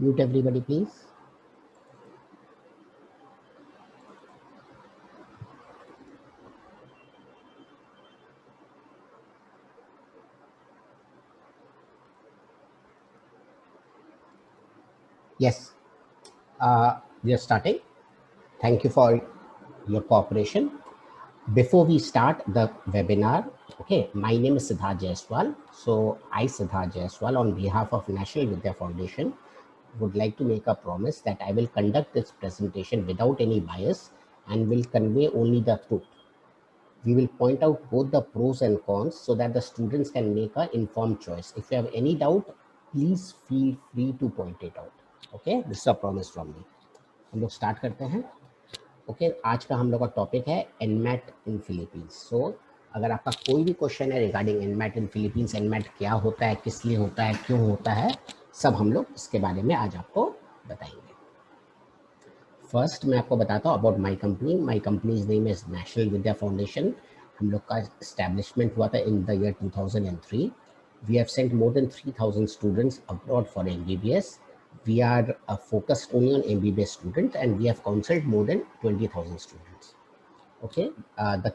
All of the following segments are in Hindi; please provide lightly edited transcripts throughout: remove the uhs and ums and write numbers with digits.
Mute everybody, please. Yes, we are starting. Thank you for your cooperation. Before we start the webinar, okay, my name is Siddharth Jaiswal. So I, Siddharth Jaiswal, on behalf of National Vidya Foundation, would like to make a promise that I will conduct this presentation without any bias and will convey only the truth. We will point out both the pros and cons so that the students can make an informed choice. If you have any doubt, please feel free to point it out. Okay, this is a promise from me. हम लोग स्टार्ट करते हैं. ओके, आज का हम लोग का टॉपिक है एनमैट इन फिलीपींस. सो अगर आपका कोई भी क्वेश्चन है रिगार्डिंग एनमैट इन फिलीपींस, एनमैट क्या होता है, किस लिए होता है, क्यों होता है, सब हम लोग इसके बारे में आज आपको बताएंगे. फर्स्ट मैं आपको बताता हूँ about my company. My company's name is National Vidya Foundation. हम लोग का इस्टेब्लिशमेंट हुआ था in the year 2003. We have sent more than 3000 students abroad for MBBS. We are focused only on MBBS students, and we have counseled more than 20,000 students. Okay, the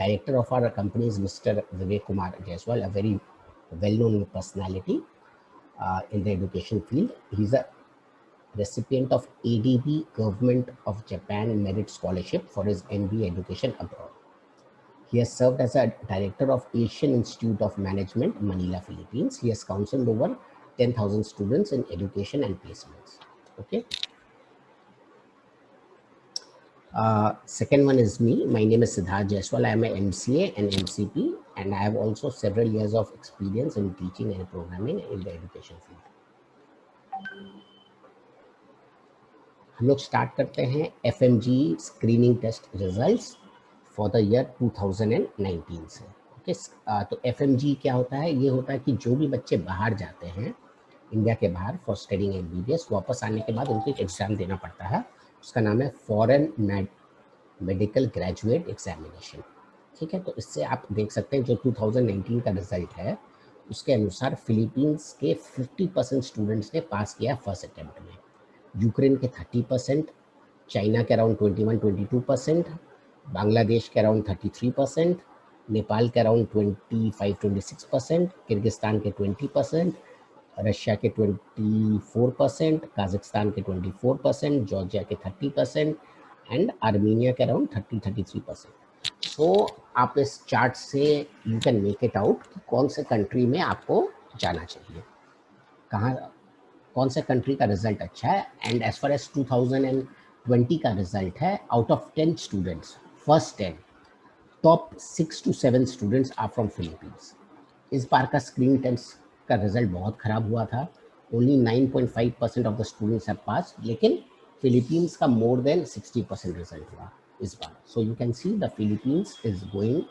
director of our company is Mr. Vivek Kumar Jaiswal, a very well-known personality in the education field. He's a recipient of ADB Government of Japan Merit Scholarship for his MBA education abroad. He has served as a director of Asian Institute of Management, Manila, Philippines. He has counseled over 10,000 students in education and placements. Okay. Second one is me. My name is Siddharth Jaiswal. I am a MCA and MCP, and I have also several years of experience in teaching and programming in the education field. हम लोग स्टार्ट करते हैं FMG screening test results for the year 2019 से. ओके, तो FMG क्या होता है? ये होता है कि जो भी बच्चे बाहर जाते हैं इंडिया के बाहर फॉर स्टडिंग MBBS, वापस आने के बाद उनको एक एग्ज़ाम देना पड़ता है. उसका नाम है फॉरेन मेडिकल ग्रेजुएट एग्जामिनेशन. ठीक है, तो इससे आप देख सकते हैं जो 2019 का रिजल्ट है उसके अनुसार फिलीपींस के 50% स्टूडेंट्स ने पास किया फर्स्ट अटेम्प्ट में. यूक्रेन के 30%, चाइना के अराउंड 21-22%, बांग्लादेश के अराउंड 33%, नेपाल के अराउंड 25-26%, किर्गिस्तान के 20%, रशिया के 24%, काजाकिस्तान के 24%, जॉर्जिया के 30% एंड आर्मीनिया के अराउंड 30-33%. सो आप इस चार्ट से you can make it out कि कौन से कंट्री में आपको जाना चाहिए, कहाँ कौन से कंट्री का रिजल्ट अच्छा है. एंड एज फार एज 2020 का रिजल्ट है, out of 10 students, first 10 top 6 to 7 students are from Philippines. इस बार का स्क्रीन टेस्ट का रिजल्ट बहुत ख़राब हुआ था. Only 9.5% of the students have pass, लेकिन फिलीपींस का मोर देन 60% रिजल्ट हुआ इस बार. So you can see the Philippines is going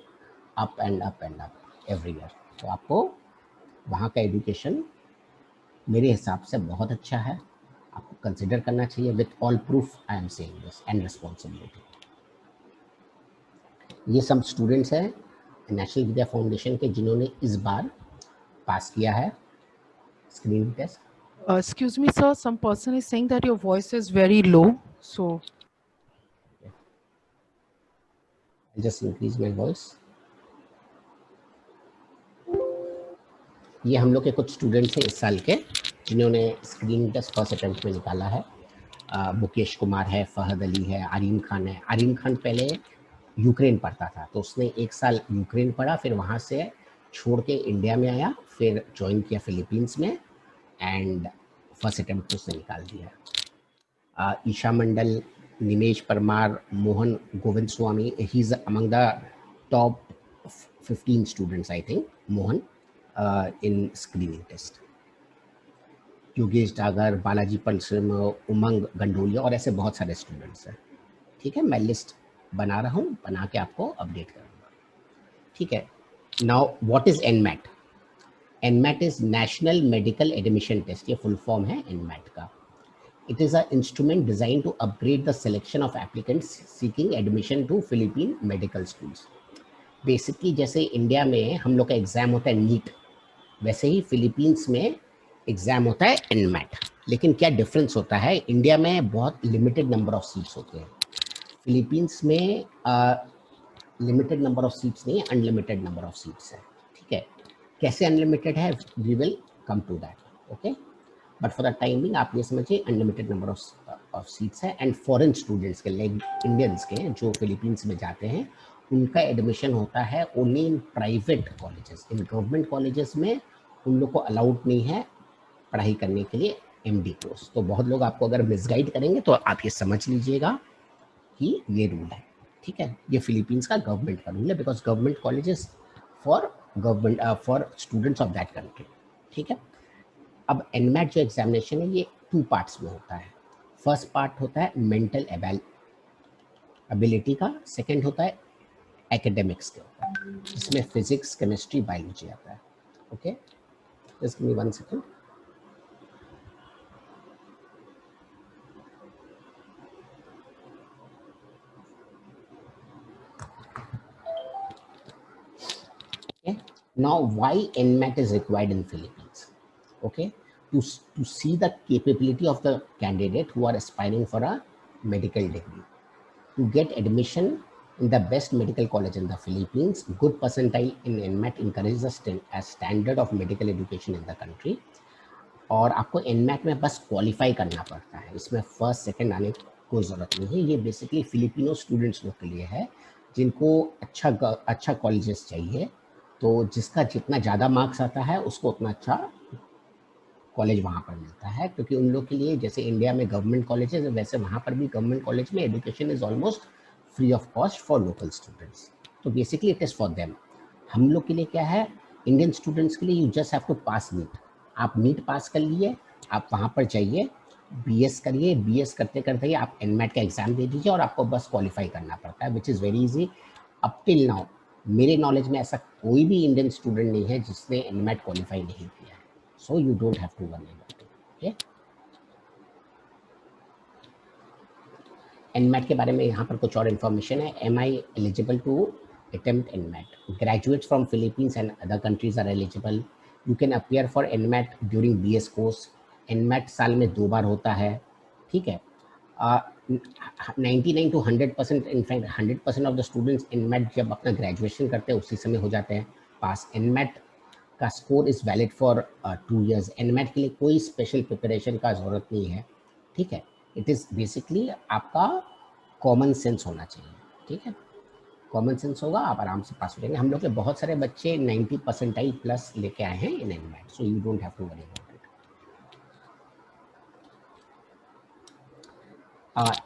up and up and up every year. तो आपको वहाँ का एजुकेशन मेरे हिसाब से बहुत अच्छा है, आपको कंसिडर करना चाहिए. With all proof I am saying this and responsibility. ये सब स्टूडेंट्स हैं नेशनल विद्या फाउंडेशन के जिन्होंने इस बार पास किया है screening test. Excuse me, sir. Some person is saying that your voice is very low. So, I'll just increase my voice. ये हम लोग के कुछ स्टूडेंट्स हैं इस साल के जिन्होंने स्क्रीनिंग टेस्ट फर्स्ट अटेम्प्ट में निकाला है. मुकेश कुमार है, फहद अली है, आरीम खान है. आरीम खान पहले यूक्रेन पढ़ता था, तो उसने एक साल यूक्रेन पढ़ा, फिर वहाँ से छोड़ के इंडिया में आया, फिर ज्वाइन किया फिलीपींस में एंड फर्स्ट अटेम्प्ट उसने निकाल दिया. Isha Mandal, Nimesh Parmar, Mohan Govind Swami, he is among the top 15 students I think, Mohan in screening test. Yogesh Dagar, Balaji Palsam, Umang Gandolia और ऐसे बहुत सारे स्टूडेंट्स हैं. ठीक है, मैं लिस्ट बना रहा हूँ, बना के आपको अपडेट करूँगा. ठीक है, now what is NMAT? NMAT is National Medical Admission Test. ये फुल फॉर्म है एनमैट का. It is a instrument design to upgrade the selection of applicants seeking admission to Philippine medical schools. Basically जैसे इंडिया में हम लोग का एग्जाम होता है नीट, वैसे ही फिलीपींस में एग्जाम होता है एनमैट। लेकिन क्या डिफरेंस होता है, इंडिया में बहुत लिमिटेड नंबर ऑफ सीट्स होते हैं, फिलीपींस में लिमिटेड नंबर ऑफ सीट्स नहीं है, अनलिमिटेड नंबर ऑफ सीट्स है। ठीक है, कैसे अनलिमिटेड है, we will come to that. Okay, but for the timing आप ये समझिए अनलिमिटेड नंबर ऑफ सीट्स है। एंड फॉरेन स्टूडेंट्स के, लाइक इंडियंस के जो फिलीपींस में जाते हैं, उनका एडमिशन होता है only in private colleges. In government colleges में उन लोग को अलाउड नहीं है पढ़ाई करने के लिए एमडी कोर्स। तो बहुत लोग आपको अगर मिसगाइड करेंगे तो आप ये समझ लीजिएगा कि ये रूल है। ठीक है, ये फिलीपींस का गवर्नमेंट का रूल है, because government colleges for government for students of that country. ठीक है, अब एनमैट जो एग्जामिनेशन है ये 2 पार्ट्स में होता है। फर्स्ट पार्ट होता है मेंटल एबिलिटी का, सेकंड होता है एकेडमिक्स के ऊपर, जिसमें फिजिक्स, केमिस्ट्री, बायोलॉजी आता है। Okay, just give me 1 second. Okay, now why NMAT is required in Philippines? Okay, to see the capability of the candidate who are aspiring for a medical degree, to get admission in the best medical college in the Philippines. Good percentile in NMAT encourages a standard of medical education in the country. और आपको NMAT में बस क्वालिफाई करना पड़ता है, इसमें फर्स्ट सेकंड आने की कोई ज़रूरत नहीं है। ये बेसिकली फिलिपिनो स्टूडेंट्स लोग के लिए है जिनको अच्छा कॉलेजेस चाहिए। तो जिसका जितना ज़्यादा मार्क्स आता है उसको उतना अच्छा कॉलेज वहाँ पर मिलता है, क्योंकि उन लोग के लिए जैसे इंडिया में गवर्नमेंट कॉलेजेस है, वैसे वहाँ पर भी गवर्नमेंट कॉलेज में education is almost free of cost for local students. तो basically it is for them. हम लोग के लिए क्या है, इंडियन स्टूडेंट्स के लिए you just have to pass NEET. आप नीट पास कर लिए, आप वहाँ पर जाइए, बीएस करिए, बीएस करते करते ही आप एनमैट का एग्ज़ाम दे दीजिए और आपको बस क्वालिफाई करना पड़ता है, which is very easy. Up till now मेरे नॉलेज में ऐसा कोई भी इंडियन स्टूडेंट नहीं है जिसने एनमैट क्वालिफाई नहीं किया है। So you don't have to worry about it. Okay? NMAT के बारे में यहाँ पर कुछ और इन्फॉर्मेशन है। Am I eligible to attempt NMAT? Graduates from Philippines and other countries are eligible. You can appear for NMAT during BS course. NMAT साल में 2 बार होता है। ठीक है, 99 to 100%, in fact 100% of the students NMAT जब अपना ग्रेजुएशन करते हैं उसी समय हो जाते हैं पास। NMAT का score is valid for 2 years। NMAT के लिए कोई स्पेशल प्रिपरेशन का ज़रूरत नहीं है। ठीक है, इट इज़ बेसिकली आपका कॉमन सेंस होना चाहिए। ठीक है, कॉमन सेंस होगा, आप आराम से पास हो जाएंगे। हम लोग के बहुत सारे बच्चे 90 परसेंटाइल प्लस लेके आए हैं in NMAT, so you don't have to worry about it.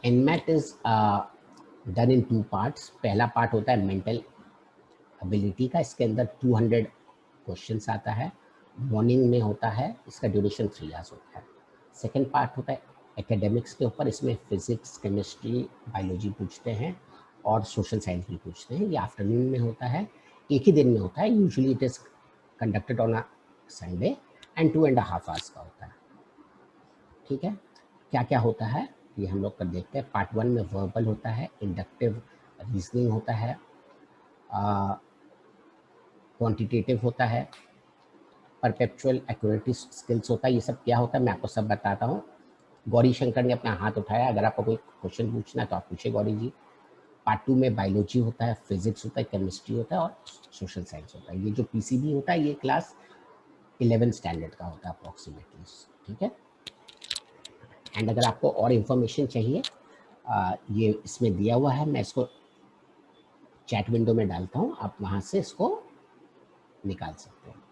NMAT is done in 2 parts. पहला पार्ट होता है मेंटल एबिलिटी का, इसके अंदर 200 क्वेश्चंस आता है, मॉर्निंग में होता है, इसका ड्यूरेशन 3 hours होता है। सेकेंड पार्ट होता है एकेडमिक्स के ऊपर, इसमें फिजिक्स, केमिस्ट्री, बायोलॉजी पूछते हैं और सोशल साइंस भी पूछते हैं। ये आफ्टरनून में होता है, एक ही दिन में होता है। Usually it is conducted on a Sunday and 2.5 hours का होता है। ठीक है, क्या क्या होता है ये हम लोग कर देखते हैं। पार्ट 1 में वर्बल होता है, इंडक्टिव रीजनिंग होता है, क्वांटिटेटिव होता है, परपेचुअल एक्यूरेटी स्किल्स होता है। ये सब क्या होता है मैं आपको सब बताता हूँ। गौरी शंकर ने अपना हाथ उठाया, अगर आपको कोई क्वेश्चन पूछना है तो आप पूछे गौरी जी। पार्ट 2 में बायोलॉजी होता है, फिजिक्स होता है, केमिस्ट्री होता है और सोशल साइंस होता है। ये जो पीसीबी होता है ये क्लास 11 स्टैंडर्ड का होता है अप्रॉक्सीमेटली। ठीक है, एंड अगर आपको और इन्फॉर्मेशन चाहिए ये इसमें दिया हुआ है, मैं इसको चैट विंडो में डालता हूँ, आप वहाँ से इसको निकाल सकते हैं।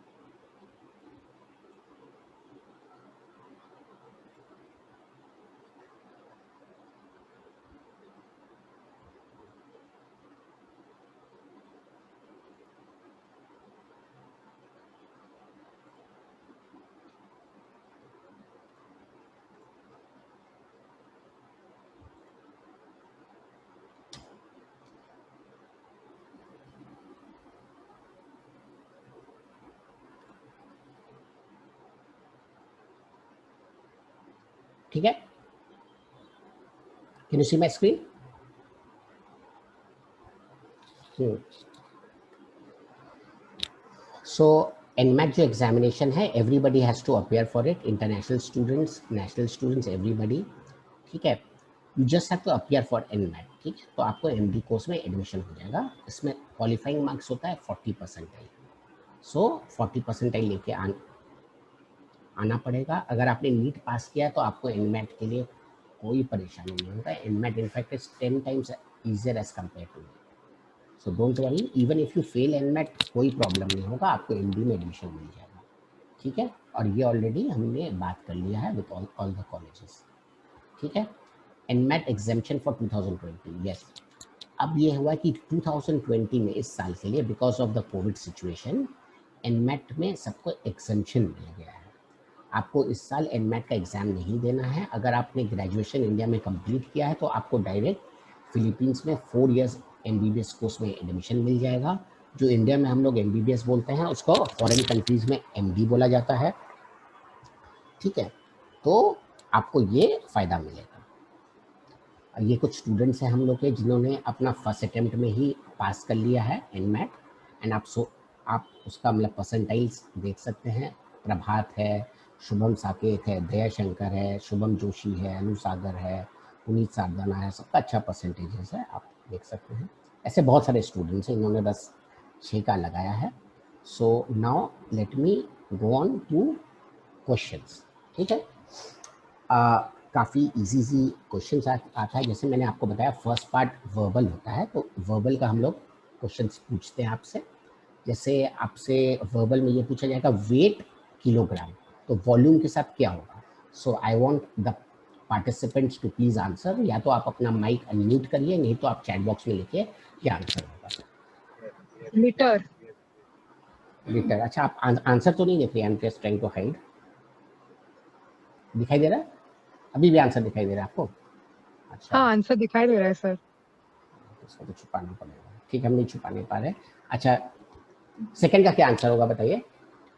ठीक है, can you see my screen? So NMAT जो एग्जामिनेशन है, everybody has to appear for it, international students, national students, everybody, ठीक है। You just have to appear for NMAT, ठीक है। तो आपको एमडी कोर्स में एडमिशन हो जाएगा। इसमें क्वालिफाइंग मार्क्स होता है 40%। सो 40% लेके आना पड़ेगा। अगर आपने नीट पास किया है तो आपको एनमैट के लिए कोई परेशानी नहीं होगा। NMAT in fact is 10 times easier as compare to, so don't worry, even if you fail NMAT कोई प्रॉब्लम नहीं होगा, आपको एमडी में एडमिशन मिल जाएगा, ठीक है। और ये ऑलरेडी हमने बात कर लिया है विद ऑल द कॉलेजेस, ठीक है। NMAT exemption for 2020, yes. अब ये हुआ कि 2020 में इस साल के लिए because of the Covid situation NMAT में सबको एग्जाम्पशन मिल गया है। आपको इस साल एनमैट का एग्ज़ाम नहीं देना है। अगर आपने ग्रेजुएशन इंडिया में कंप्लीट किया है तो आपको डायरेक्ट फिलीपींस में 4 इयर्स एमबीबीएस कोर्स में एडमिशन मिल जाएगा। जो इंडिया में हम लोग एमबीबीएस बोलते हैं उसको फॉरेन कंट्रीज़ में एमडी बोला जाता है, ठीक है। तो आपको ये फ़ायदा मिलेगा। ये कुछ स्टूडेंट्स हैं हम लोग के जिन्होंने अपना फर्स्ट अटेम्प्ट में ही पास कर लिया है एनमैट, एंड आप उसका मतलब परसेंटाइल्स देख सकते हैं। प्रभात है, शुभम साकेत है, दया शंकर है, शुभम जोशी है, अनुसागर है, पुनीत सारदाना है, सबका अच्छा परसेंटेजेस है, आप देख सकते हैं। ऐसे बहुत सारे स्टूडेंट्स हैं, इन्होंने बस 6 का लगाया है। So now let me go on two questions, ठीक है। काफ़ी इजी क्वेश्चंस आता है। जैसे मैंने आपको बताया फर्स्ट पार्ट वर्बल होता है, तो वर्बल का हम लोग क्वेश्चंस पूछते हैं आपसे। जैसे आपसे वर्बल में ये पूछा जाएगा वेट किलोग्राम, तो वॉल्यूम के साथ क्या होगा। So I want the participants to please answer. या तो आप अपना माइक अनम्यूट करिए, नहीं तो आप चैट बॉक्स में लिखिए क्या आंसर होगा। मीटर। लीटर, अच्छा आप आंसर तो नहीं देख रहे, I am just trying to hide. दिखाई दे रहा है? अभी भी आंसर दिखाई दे रहा है आपको? अच्छा, हाँ, आंसर दिखाई दे रहा है सर। इसको तो छुपाना पड़ेगा, ठीक है, हम नहीं छुपा नहीं पा रहे। अच्छा, सेकंड का क्या आंसर होगा बताइए।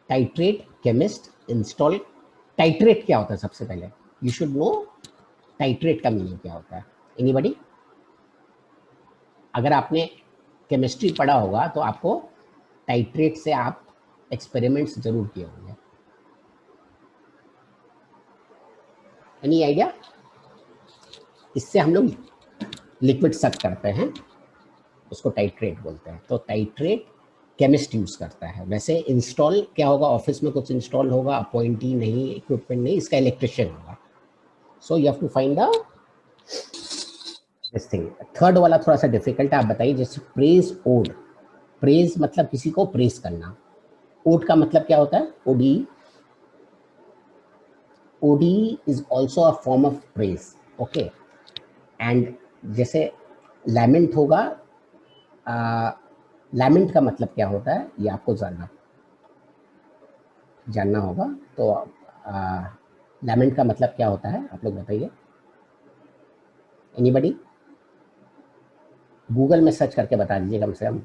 Titrate, chemist, install. टाइट्रेट क्या होता है सबसे पहले, यू शुड नो टाइट्रेट का मीनिंग क्या होता है। एनीबॉडी? अगर आपने केमिस्ट्री पढ़ा होगा तो आपको टाइट्रेट से आप एक्सपेरिमेंट्स जरूर किए होंगे। Any idea? इससे हम लोग लिक्विड सक करते हैं, उसको टाइट्रेट बोलते हैं। तो टाइट्रेट केमिस्ट यूज करता है। वैसे इंस्टॉल क्या होगा, ऑफिस में कुछ इंस्टॉल होगा, अपॉइंटी नहीं, इक्विपमेंट नहीं, इसका इलेक्ट्रिशियन होगा। So you have to find the this thing. Third वाला थोड़ा सा डिफिकल्ट है, आप बताइए। जैसे प्रेज ओड, प्रेज मतलब किसी को प्रेज करना, ओड का मतलब क्या होता है, ode. Ode is also a form of praise, okay. And जैसे लैमेंट होगा, लैमेंट का मतलब क्या होता है ये आपको जानना होगा। तो लैमेंट का मतलब क्या होता है आप लोग बताइए। एनीबडी? गूगल में सर्च करके बता दीजिए कम से कम।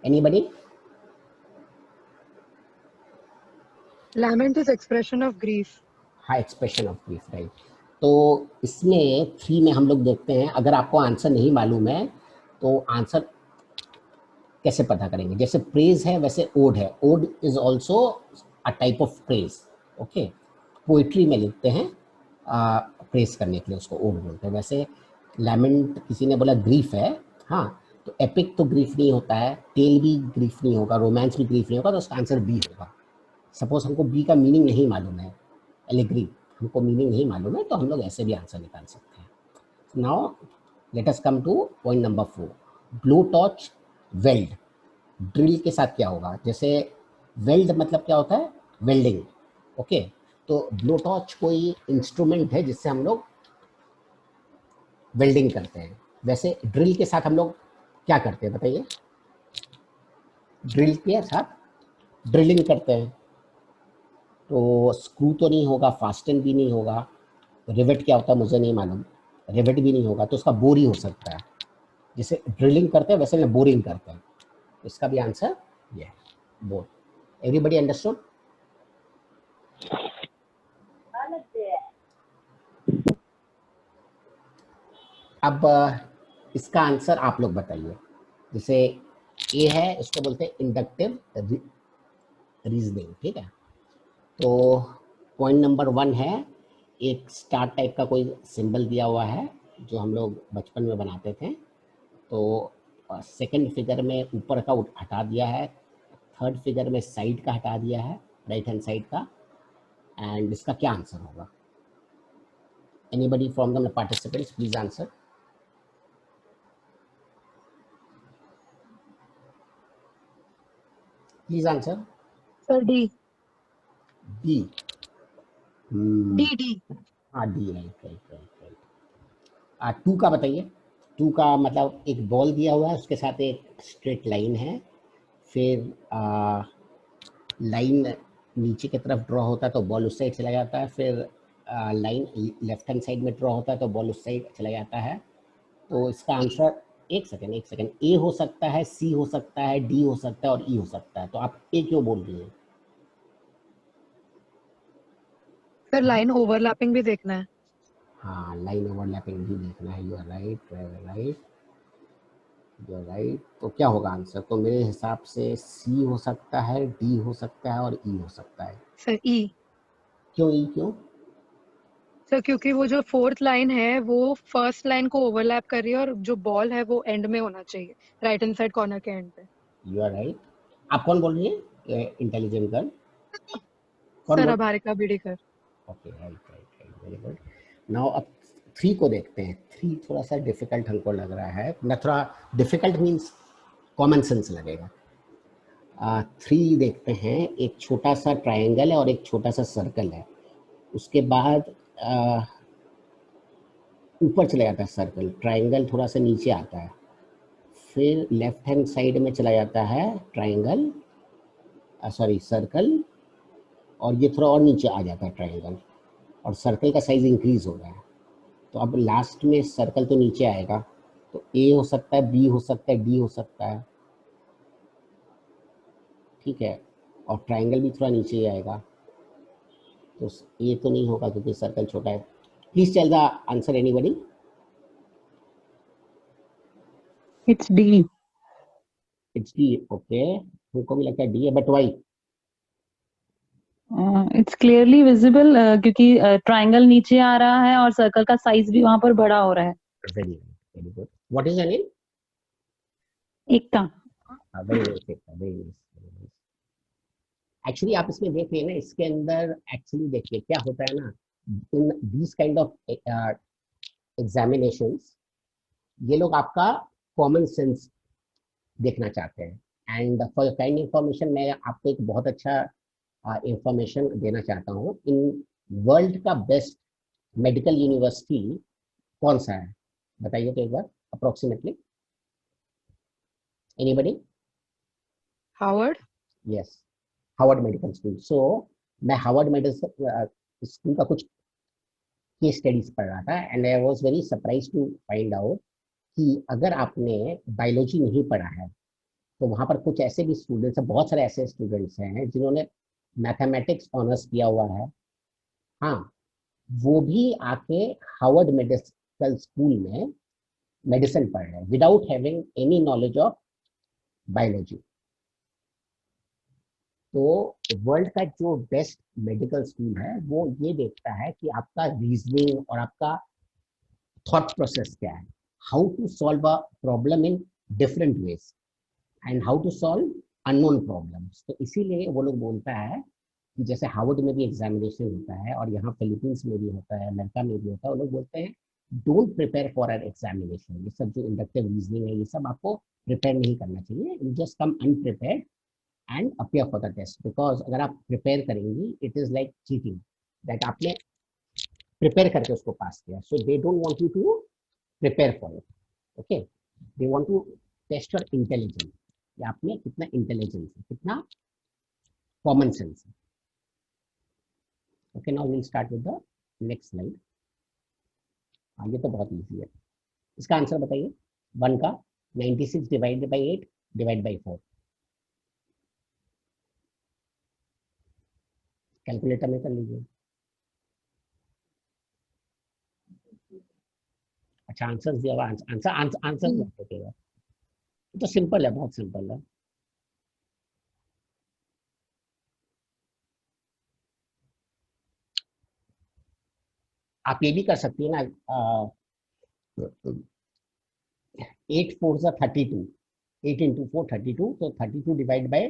Anybody? Lament is expression of grief. हाँ, एक्सप्रेशन ऑफ ग्रीफ, राइट। तो इसमें 3 में हम लोग देखते हैं, अगर आपको आंसर नहीं मालूम है तो आंसर कैसे पता करेंगे। जैसे प्रेज है वैसे ओड है, ode is also a type of praise, okay. Poetry में लिखते हैं प्रेज करने के लिए, उसको ओड बोलते हैं। वैसे लैमेंट किसी ने बोला ग्रीफ है, हाँ, तो एपिक तो ग्रीफ नहीं होता है, टेल भी ग्रीफ नहीं होगा, रोमांस भी ग्रीफ नहीं होगा, तो उसका आंसर बी होगा। सपोज हमको बी का मीनिंग नहीं मालूम है, एलिग्री, हमको मीनिंग नहीं मालूम है, तो हम लोग ऐसे भी आंसर निकाल सकते हैं। Now let us come two point number 4, blow torch, weld. Drill के साथ क्या होगा, जैसे वेल्ड मतलब क्या होता है, वेल्डिंग, ओके। तो ब्लो टॉर्च कोई इंस्ट्रूमेंट है जिससे हम लोग वेल्डिंग करते हैं। वैसे ड्रिल के साथ हम लोग क्या करते हैं बताइए। ड्रिल के साथ ड्रिलिंग करते हैं, तो स्क्रू तो नहीं होगा, फास्टन भी नहीं होगा, रिवेट क्या होता है मुझे नहीं मालूम, रिवेट भी नहीं होगा, तो उसका बोर ही हो सकता है। जैसे ड्रिलिंग करते हैं वैसे बोरिंग करते हैं, इसका भी आंसर ये है, बोर। Everybody understood? अब इसका आंसर आप लोग बताइए। जैसे ए है, उसको बोलते हैं इंडक्टिव रीजनिंग, ठीक है। तो पॉइंट नंबर 1 है, एक स्टार टाइप का कोई सिंबल दिया हुआ है जो हम लोग बचपन में बनाते थे। तो सेकंड फिगर में ऊपर का हटा दिया है, थर्ड फिगर में साइड का हटा दिया है, राइट हैंड साइड का। एंड इसका क्या आंसर होगा? Anybody from the participants please answer. Please answer. Sir D. D. D D. हाँ D, right right right right. 2 का बताइए। 2 का मतलब एक बॉल दिया हुआ है, उसके साथ एक स्ट्रेट लाइन है, फिर लाइन नीचे की तरफ ड्रॉ होता है तो बॉल उस साइड चला जाता है, फिर लाइन लेफ्ट हैंड साइड में ड्रॉ होता है तो बॉल उस साइड चला जाता है। तो इसका आंसर, एक सेकेंड, ए हो सकता है, सी हो सकता है, डी हो सकता है और ई हो सकता है। तो आप ए क्यों बोल रही हैं? सर लाइन ओवरलैपिंग भी देखना है। हाँ, लाइन ओवरलैपिंग भी देखना है। You are right, right, you are right. तो क्या होगा आंसर? तो मेरे हिसाब से सी हो सकता है, डी हो सकता है और ई हो सकता है। सर ई। क्यों ई, क्यों? सर क्योंकि वो जो फोर्थ लाइन है वो फर्स्ट लाइन को ओवरलैप कर रही है और जो बॉल है वो एंड में होना चाहिए, राइट हैंड साइड कॉर्नर के एंड पे। You are right. आप कौन बोल रही है? इंटेलिजेंट गर्ल कौन सर बोल? Abharika Bidekar. Okay, right right right, very good. Now अब 3 को देखते हैं। 3 थोड़ा सा डिफिकल्ट हमको लग रहा है ना, थोड़ा डिफिकल्ट मीन्स कॉमन सेंस लगेगा। 3 देखते हैं। एक छोटा सा ट्रायंगल है और एक छोटा सा सर्कल है, उसके बाद ऊपर चला जाता है सर्कल, ट्रायंगल थोड़ा सा नीचे आता है, फिर लेफ्ट हैंड साइड में चला जाता है ट्रायंगल, सॉरी सर्कल, और ये थोड़ा और नीचे आ जाता है ट्रायंगल, और सर्कल का साइज इंक्रीज हो रहा है। तो अब लास्ट में सर्कल तो नीचे आएगा, तो ए हो सकता है, बी हो सकता है, डी हो सकता है, ठीक है, और ट्रायंगल भी थोड़ा नीचे ही आएगा। तो ए तो नहीं होगा क्योंकि सर्कल छोटा है। Please tell the answer anybody. It's D. It's D, okay, हमको भी लगता है डी है, but why? It's clearly visible क्योंकि ट्रायंगल नीचे आ रहा है और सर्कल का साइज भी वहां पर बड़ा हो रहा है। Very very good. What is your name? Ekta. Very nice, very nice. Actually आप इसमें देख रहे हैं ना, इसके अंदर एक्चुअली देखिए क्या होता है ना, in this kind of examinations, ये लोग आपका कॉमन सेंस देखना चाहते हैं। And for your kind information, मैं आपको एक बहुत अच्छा इंफॉर्मेशन देना चाहता हूँ। इन वर्ल्ड का बेस्ट मेडिकल यूनिवर्सिटी कौन सा है? बताइए तो एक बार approximately, anybody? Harvard. Yes, Harvard medical school. So मैं हार्वर्ड मेडिकल स्कूल का कुछ केस स्टडीज पढ़ रहा था, and I was very surprise to find out कि अगर आपने बायोलॉजी नहीं पढ़ा है तो वहाँ पर कुछ ऐसे भी स्टूडेंट्स हैं, बहुत सारे ऐसे स्टूडेंट्स हैं जिन्होंने मैथमेटिक्स ऑनर्स किया हुआ है, हाँ, वो भी आके हार्वर्ड मेडिकल स्कूल में मेडिसिन पढ़ रहे हैं without having any knowledge of biology. तो वर्ल्ड का जो बेस्ट मेडिकल स्कूल है वो ये देखता है कि आपका रीजनिंग और आपका थॉट प्रोसेस क्या है, how to solve a problem in different ways and how to solve unknown problems. तो इसीलिए वो लोग बोलता है कि जैसे हार्वर्ड में भी एग्जामिनेशन होता है और यहाँ फिलीपींस में भी होता है, अमेरिका में भी होता है, वो लोग बोलते हैं don't prepare for an examination. ये सब जो इंडक्टिव रीजनिंग है ये सब आपको प्रिपेयर नहीं करना चाहिए, you just come unprepared and appear for the test. Because अगर आप प्रिपेयर करेंगी it is like cheating, that आपने प्रिपेयर करके उसको पास किया। So they don't want you to prepare for it, okay, they want to test your intelligence, या आप में कितना इंटेलिजेंस है, कितना कॉमन सेंस है। Okay, now will start with the next slide. हाँ, ये तो बहुत इजी है। इसका आंसर बताइए। 1 का 96 divided by 8 divide by 4, calculator में कर लीजिए। अच्छा, आंसर दिया हुआ, आंसर आंसर आंसर नहीं देगा। तो सिंपल है, बहुत सिंपल है। आप ये भी कर सकती है ना, 8 4 सा 32, 8 इंटू 4 32, तो 32 डिवाइड बाय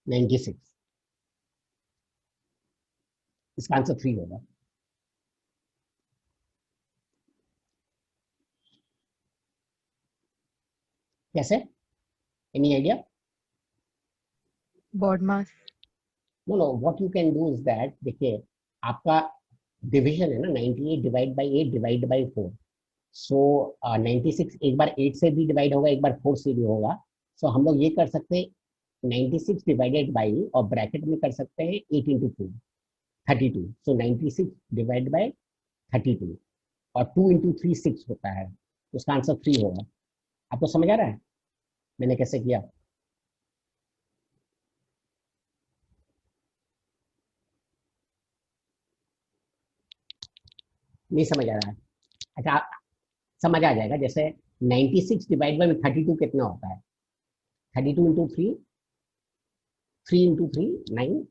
96, इसका आंसर 3 होगा। कैसे, any idea? BODMAS. No no, what you can do is that, देखिए आपका डिवीजन है ना 98 divide by 8 divide by 4, so 96 एक बार 8 से भी डिवाइड होगा, एक बार 4 से भी होगा। सो हम लोग ये कर सकते हैं 96 डिवाइडेड बाई, और ब्रैकेट में कर सकते हैं 8 इंटू 4 32, सो 96 डिवाइड बाय 32, और 2 इंटू 3 6 होता है, तो उसका आंसर 3 होगा। आपको समझ आ रहा है मैंने कैसे किया? नहीं समझ आ रहा है? अच्छा, समझ आ जाएगा। जैसे 96 डिवाइड बाई 32 कितना होता है? 32 इंटू 3, 3 इंटू 3 9,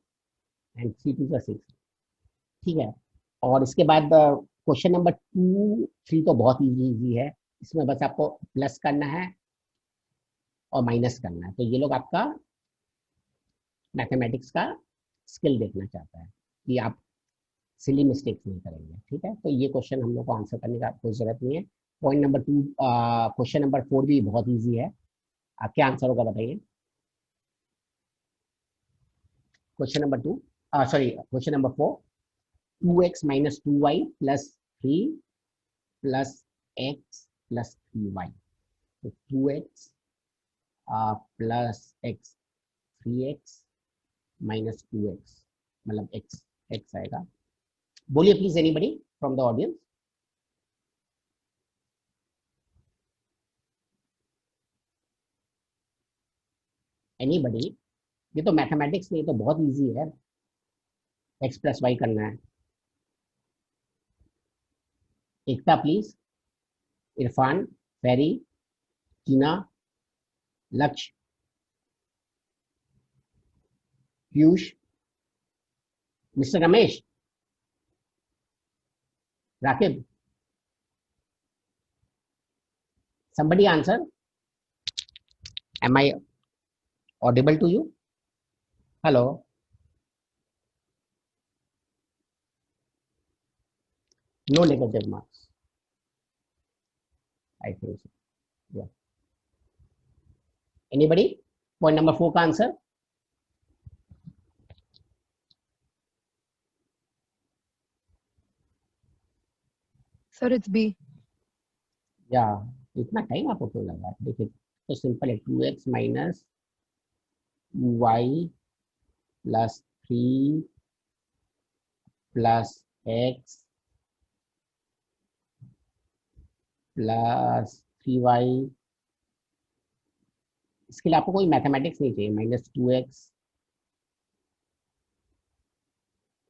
एंड 3 टू 6, ठीक है। और इसके बाद क्वेश्चन नंबर 2 3 तो बहुत इजी है, इसमें बस आपको प्लस करना है और माइनस करना है। तो ये लोग आपका मैथमेटिक्स का स्किल देखना चाहता है कि आप सिली मिस्टेक्स नहीं करेंगे, ठीक है। तो ये क्वेश्चन हम लोग को आंसर करने का कोई जरूरत नहीं है। पॉइंट नंबर 2, क्वेश्चन नंबर 4 भी बहुत ईजी है। क्या आंसर होगा बताइए? Question number 2, sorry question number 4, 2x minus 2y plus 3 plus x plus 3y, तो 2x plus x 3x minus 2x, मतलब x आएगा। बोलिए please anybody from the audience. Anybody? ये तो मैथमेटिक्स में, ये तो बहुत इजी है, x प्लस वाई करना है। एकता प्लीज, इरफान, फेरी, टीना, लक्ष्य, Piyush, mister Ramesh, Raqib, somebody answer, am I audible to you? Hello? No negative marks, I think so, yeah. Anybody? Point number 4 का आंसर? Sir it's B. या इतना टाइम आपको क्यों लगा? देखिए तो सिंपल है, 2x minus 2y plus 3 plus x plus 3y, इसके लिए आपको कोई मैथमेटिक्स नहीं चाहिए। माइनस 2x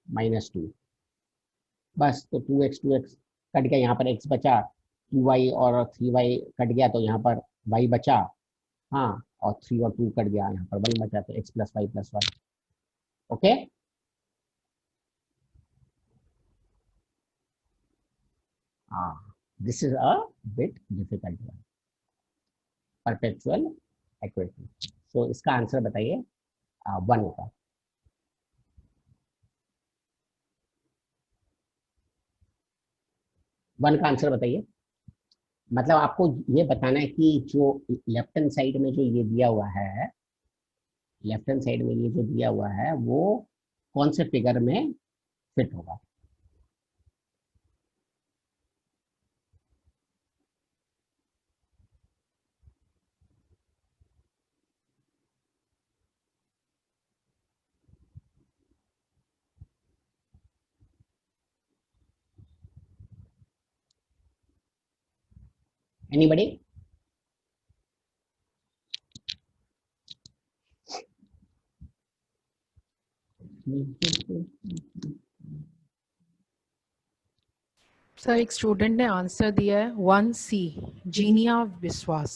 माइनस 2, बस। तो 2x कट गया, यहाँ पर x बचा, 2y और 3y कट गया, तो यहाँ पर y बचा, हाँ, और 3 और 2 कट गया, यहाँ पर 1 बचा, तो x plus y plus 1। Okay, हाँ, this is a bit difficult one, perpetual equation. सो इसका आंसर बताइए, 1 होगा। वन का आंसर बताइए। मतलब आपको ये बताना है कि जो लेफ्ट हैंड साइड में जो ये दिया हुआ है, लेफ्ट हैंड साइड में ये जो दिया हुआ है, वो कौन से फिगर में फिट होगा। एनीबडी? सर एक स्टूडेंट ने आंसर दिया है 1C, जीनिया विश्वास।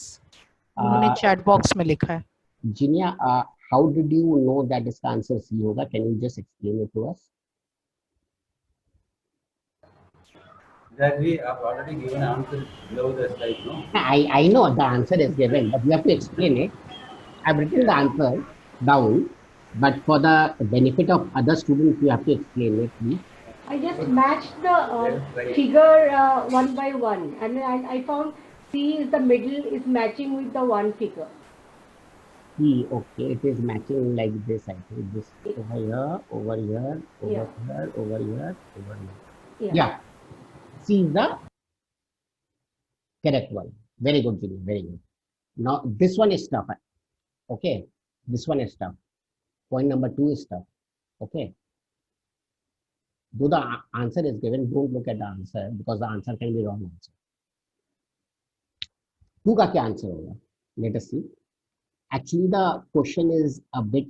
उन्होंने चैट बॉक्स में लिखा है. Jinya, how did you know that इसका आंसर C होगा? Can you just explain it to us? That we have already given answer below the slide, no? I know the answer is given, but you have to explain it. I've written the answer down, but for the benefit of other students, you have to explain it, please. I just matched the Right. figure one by one, and I found C is the middle is matching with the one figure. C, okay, it is matching like this. I think this over here, over here, over Yeah. here, over here, over here. Yeah. Yeah, C is the correct one. Very good, Jimmy. Very good. Now this one is tough. Okay, this one is tough. Point number 2 is tough. Okay. Though the answer is given, don't look at the answer because the answer can be wrong answer. 2 का क्या answer होगा? Let us see. Actually, the question is a bit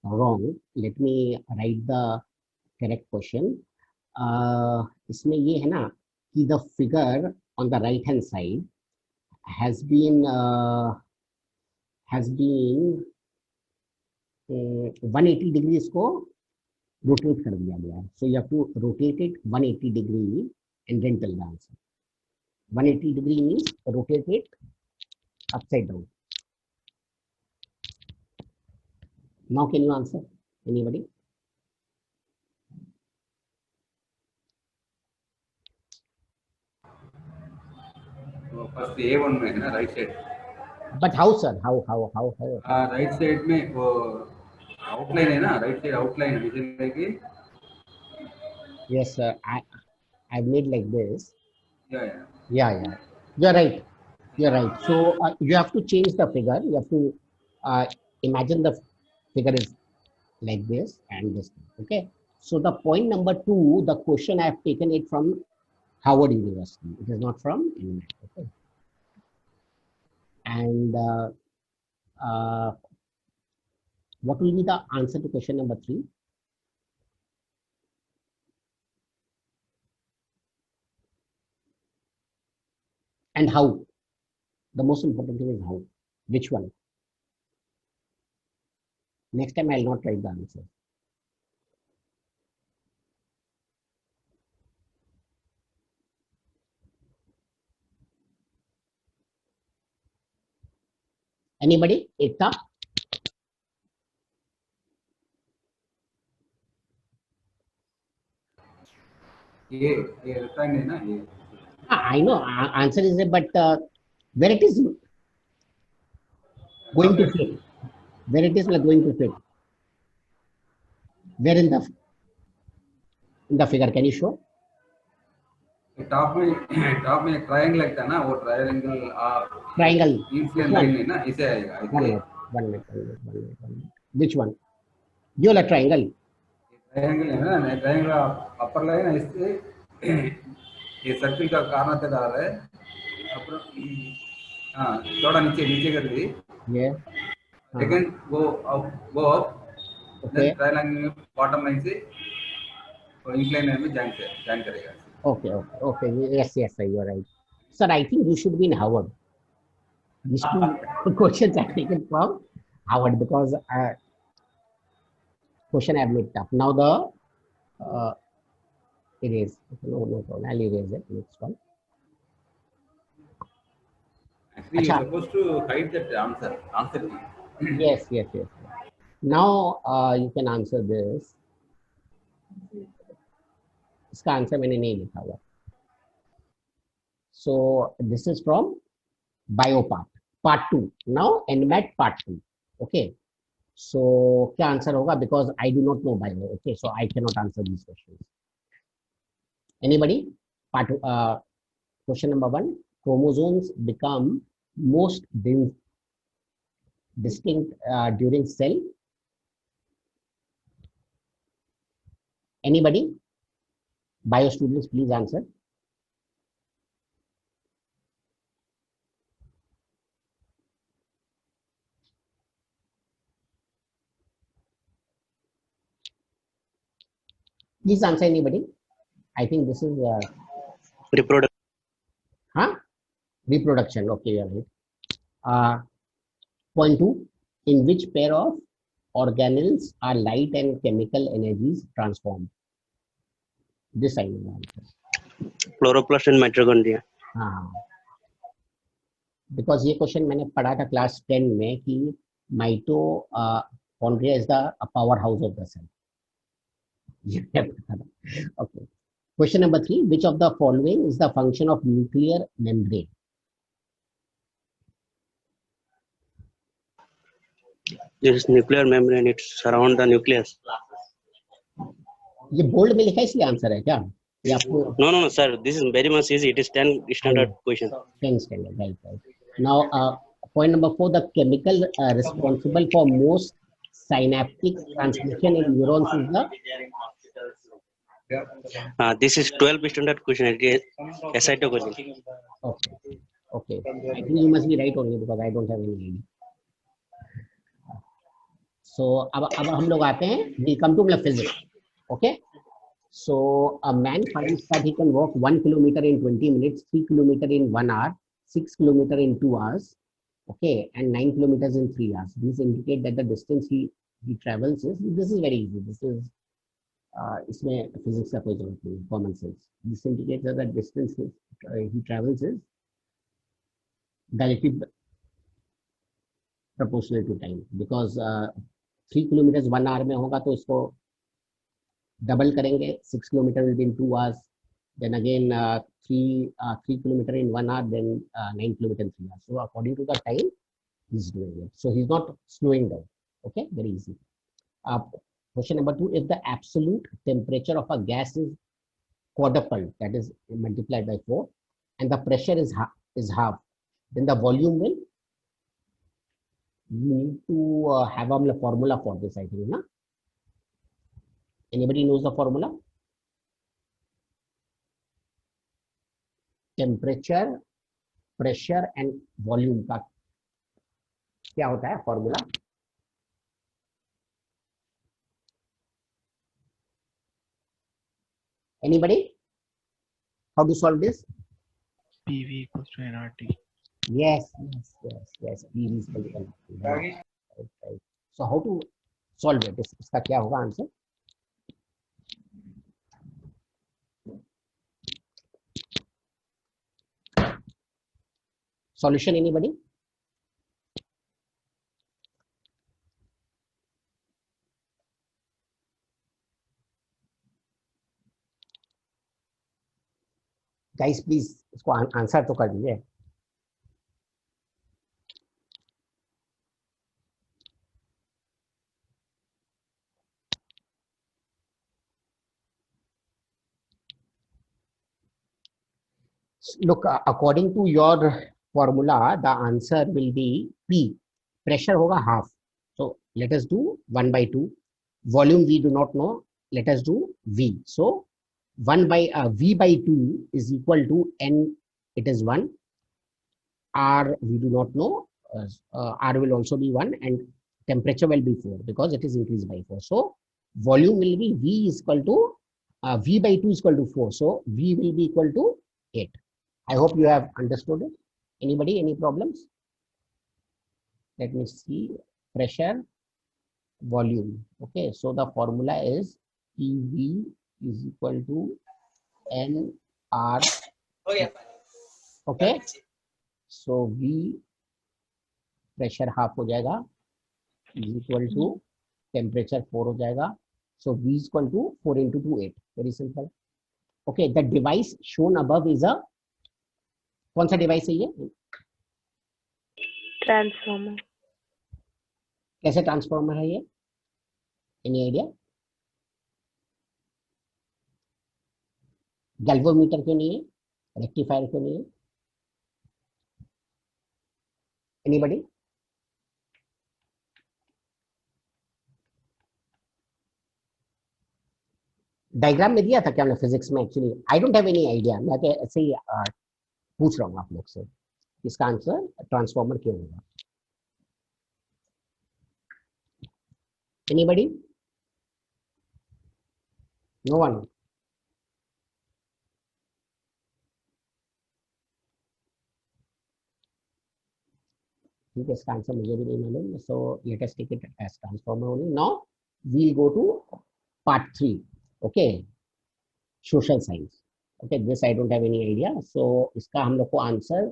wrong. Let me write the correct question. इसमें ये है ना कि the figure on the right hand side has been 180 degrees को rotate कर दिया गया है. So you have to rotate it 180 degree and then tell the answer. 180 degree means rotate it upside down. Now can you answer? Anybody? So first A1 में है ना right side. But how, sir? How? Right side में वो आउटलाइन है ना, राइट साइड आउटलाइन है जैसे कि Yes, sir. I made like this. yeah. Yeah. You're right. You're right. So you have to change the figure. You have to imagine the figure is like this and this. Okay. So the point number 2, the question I have taken it from Howard University. It is not from NMAT. Okay. And what will be the answer to question number 3? And how? The most important thing is how. Which one? Next time I'll not write the answer. Anybody? Ekta? ये rectangle है ना ये. I know answer is there, but where it is going to fit? Where it is going to fit? Where in the figure? Can you show? Top में एक ट्रायंगल लगता है ना, वो ट्रायंगल Triangle. इंफ्लुएंस लाइन है ना, इसे आएगा. One minute. Which one? You like triangle? Triangle है ना, ट्रायंगल अपर लाइन है, इससे ये सर्कल का कॉर्नर तक आ रहा है. अपर हाँ थोड़ा नीचे कर दी. Yeah. सेकंड वो up Okay. Triangle bottom line से इंक्लाइन लाइन में जॉइन करेगा. Okay. Yes, sir, you are right. Sir, I think you should be in Howard. These 2 questions are taken from Howard because question I have made tough. Now the erase. No problem. I'll erase it. Next one. Actually, you're supposed to hide that answer key. Yes. Now you can answer this. इसका आंसर मैंने नहीं लिखा हुआ. So this is from bio part 2. Now NMAT part 2. Okay. So क्या आंसर होगा? Because I do not know bio. Okay, so I cannot answer these questions. Anybody? Question number 1. Chromosomes become most distinct during cell. Anybody? Bio students, please answer. Please answer, anybody. I think this is reproduction. Reproduction. Okay, you're right. Point 2, in which pair of organelles are light and chemical energies transformed? This I know the answer. Chloroplast and mitochondria. हाँ, बिकॉज ये क्वेश्चन मैंने पढ़ा था क्लास 10 में कि mitochondria is the power house of the cell. Okay, question number 3, which of the following is the function of nuclear membrane? This is nuclear membrane. It surround the nucleus. ये बोल्ड में लिखा है इसलिए आंसर है क्या? ये आपको No, sir. This is very much easy. It is 10 standard question. 10 standard, right. Now, point number 4, the chemical responsible for most synaptic transmission in neurons is the... This is 12 standard question. It is acetylcholine. Okay. I think you must be right only because I don't have any idea. So, अब हम लोग आते हैं, we come to physics. Okay. So, a man finds that he can walk 1 kilometer in 20 minutes, 3 kilometer in 1 hour, 6 kilometer in 2 hours, okay, and 9 kilometers in 3 hours. These indicate that the distance he travels is, this is very easy. This is, इसमें physics का कोई जरूरत नहीं, common sense. This indicates that the distance he travels is directly proportional to time, because 3 kilometers 1 hour में होगा तो इसको डबल करेंगे, 6 kilometer will be in 2 hours, then again 3 kilometer in 1 hour, then 9 kilometer in 3 hours. So according to the time he's doing it, so he's not slowing down. Okay, very easy. Question number 2, if the absolute temperature of a gas is quadrupled, that is multiplied by 4, and the pressure is half, then the volume will, you need to have a formula for this, I think, na? Anybody knows the formula? Temperature, pressure and volume का क्या होता है formula? Anybody? How to solve this? PV equals to nRT. Yes. PV is equal to nRT. Right. So how to solve it? इसका क्या होगा answer? Solution, anybody? Guys, please इसको आंसर तो कर दीजिए. Look, according to your formula, the answer will be P. Pressure hoga half. So let us do 1 by 2. Volume we do not know. Let us do V. So 1 by V by 2 is equal to N. It is 1. R we do not know. R will also be 1, and temperature will be 4 because it is increased by 4. So volume will be V is equal to V by 2 is equal to 4. So V will be equal to 8. I hope you have understood it. Anybody, any problems? Let me see. Pressure, volume. Okay, so the formula is PV is equal to NR. Okay, so V pressure half हो जाएगा is equal to temperature 4 हो जाएगा. So V is equal to 4 into 2, 8. Very simple. Okay, the device shown above is a, कौन सा डिवाइस है ये? ट्रांसफार्मर. कैसे ट्रांसफार्मर है ये? Any idea? गैल्वोमीटर क्यों नहीं है? रेक्टिफायर क्यों नहीं है? एनीबडी? डायग्राम में दिया था क्या हमने फिजिक्स में? Actually I don't have any idea. मैं तो ऐसे ही पूछ रहा हूँ आप लोग से, इसका आंसर ट्रांसफार्मर क्यों होगा? एनीबडी? No one? ठीक है, इसका आंसर मुझे भी नहीं मालूम, so let us take it as transformer only. Now we'll go to part 3. Okay, social science. Okay, this I don't have any idea, so इसका हम लोग को आंसर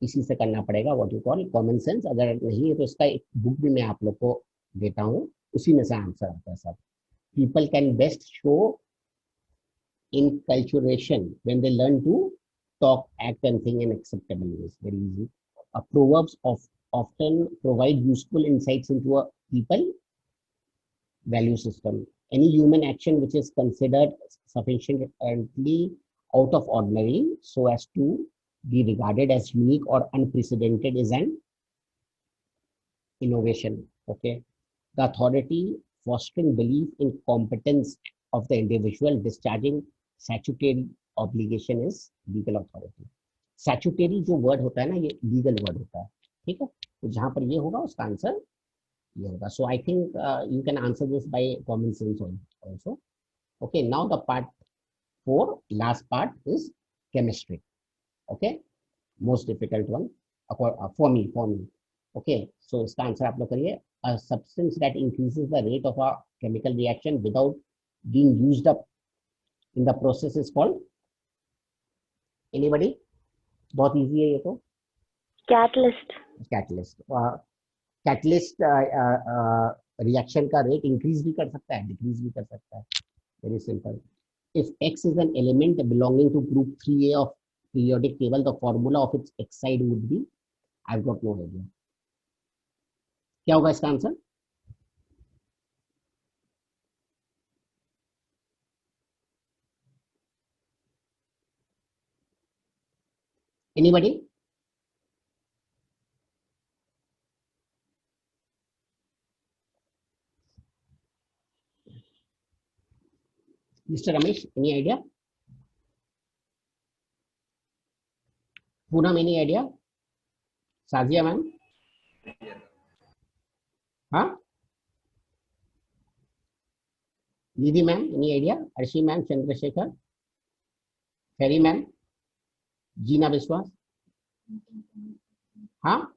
इसी से करना पड़ेगा, what you call common sense. अगर नहीं है तो इसका एक बुक भी मैं आप लोग को देता हूँ, उसी में से आंसर आता है सब. People can best show inculturation when they learn to talk, act, and think in acceptable ways. Very easy. Proverbs often provide useful insights into a people value system. Any human action which is considered sufficiently out of ordinary so as to be regarded as unique or unprecedented is an innovation. Okay. The authority fostering belief in competence of the individual discharging statutory obligation is legal authority. Statutory जो word होता है ना, ये legal word होता है, ठीक है. तो जहां पर ये होगा उसका आंसर ये होगा. So I think you can answer this by common sense also. Okay, now the part 4, last part is chemistry. Okay, most difficult one for me. Okay, so इसका आंसर आप लोग करिए. A substance that increases the rate of a chemical reaction without being used up in the process is called. Anybody? बहुत easy है ये तो. Catalyst. Catalyst reaction का rate increase भी कर सकता है, decrease भी कर सकता है. Very simple. If X is an element belonging to group 3A of periodic table, the formula of its X side would be. I've got no idea. क्या होगा इसका answer? Anybody? Mr. Ramesh, any idea? Poonam, any idea? Sazia ma'am? हाँ, दीदी ma'am, any idea? Arshi ma'am, Chandrashekhar, फेरी मैम, जीना विश्वास. हाँ,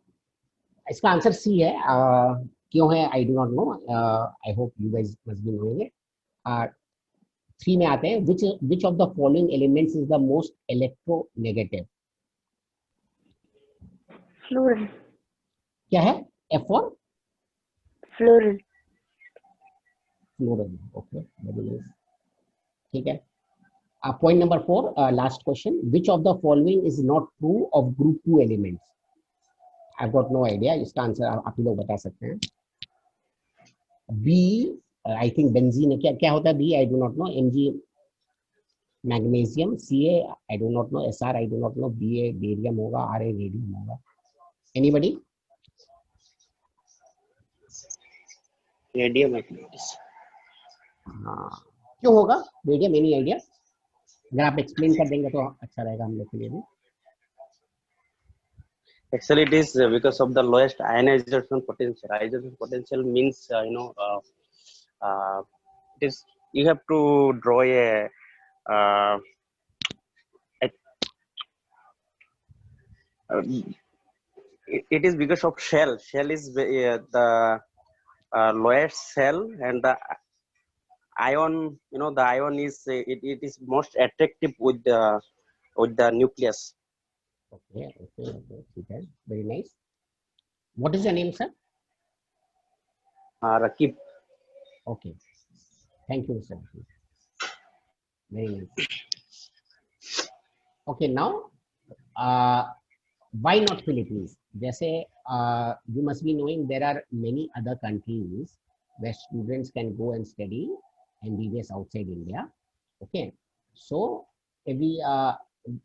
इसका आंसर सी है. क्यों है I do not know. I hope you guys must be knowing it. 3 में आते हैं. Which of the following elements is the most electronegative? Fluorine. क्या है? F for Fluorine. Fluorine. Okay, very nice. ठीक है. Point number 4, last question. Which of the following is not true of group 2 elements? I've got no idea. इसका आंसर आप ही लोग बता सकते हैं. B, I think benzene है. क्या होता है B? I do not know. Mg, magnesium. Ca, I do not know. Sr, I do not know. Ba, barium होगा. Ra, radium होगा. Anybody? Radium, I think it is. हाँ, क्यों होगा रेडियम? Any idea? अगर आप एक्सप्लेन कर देंगे तो अच्छा रहेगा हम लोग के लिए भी. Actually, it is because of the lowest ionization potential. Ionization potential means, it is you have to draw it is because of shell. Shell is the lowest shell, and the ion, the ion is it is most attractive with the nucleus. Okay, ठीक है. Very nice. What is your name, sir? Rakib. Okay. Thank you, sir. Very nice. Okay, now, why not Philippines? जैसे you must be knowing there are many other countries where students can go and study MBBS outside India. Okay, so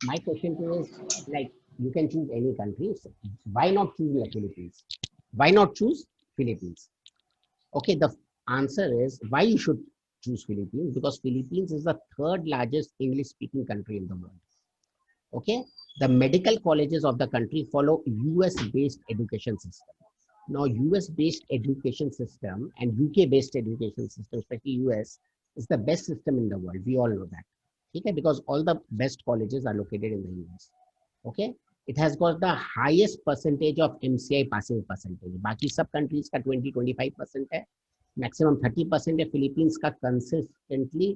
my question to you is, like, you can choose any country. So why not choose the Philippines? Why not choose Philippines? Okay, the answer is why you should choose Philippines, because Philippines is the 3rd largest English speaking country in the world. Okay, the medical colleges of the country follow US based education system. Now US based education system and UK based education system, especially US, is the best system in the world. We all know that. Okay, because all the best colleges are located in the US. Okay, It has got the highest percentage of MCI passing percentage. बाकी सब कंट्रीज का 20-25% है, मैक्सिमम 30% है, फिलीपींस का कंसिस्टेंटली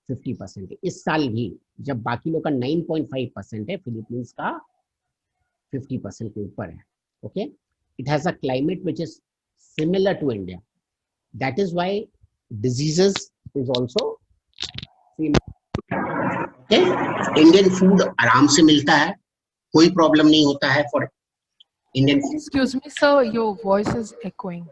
50% है। इस साल भी जब बाकी लोग का 9.5% है, फिलीपींस का 50% के ऊपर है। Okay, it has a climate which is similar to India, that is why diseases is also same. Indian food आराम से मिलता है, कोई प्रॉब्लम नहीं होता है for Indian food. Excuse me, sir, your voice is echoing.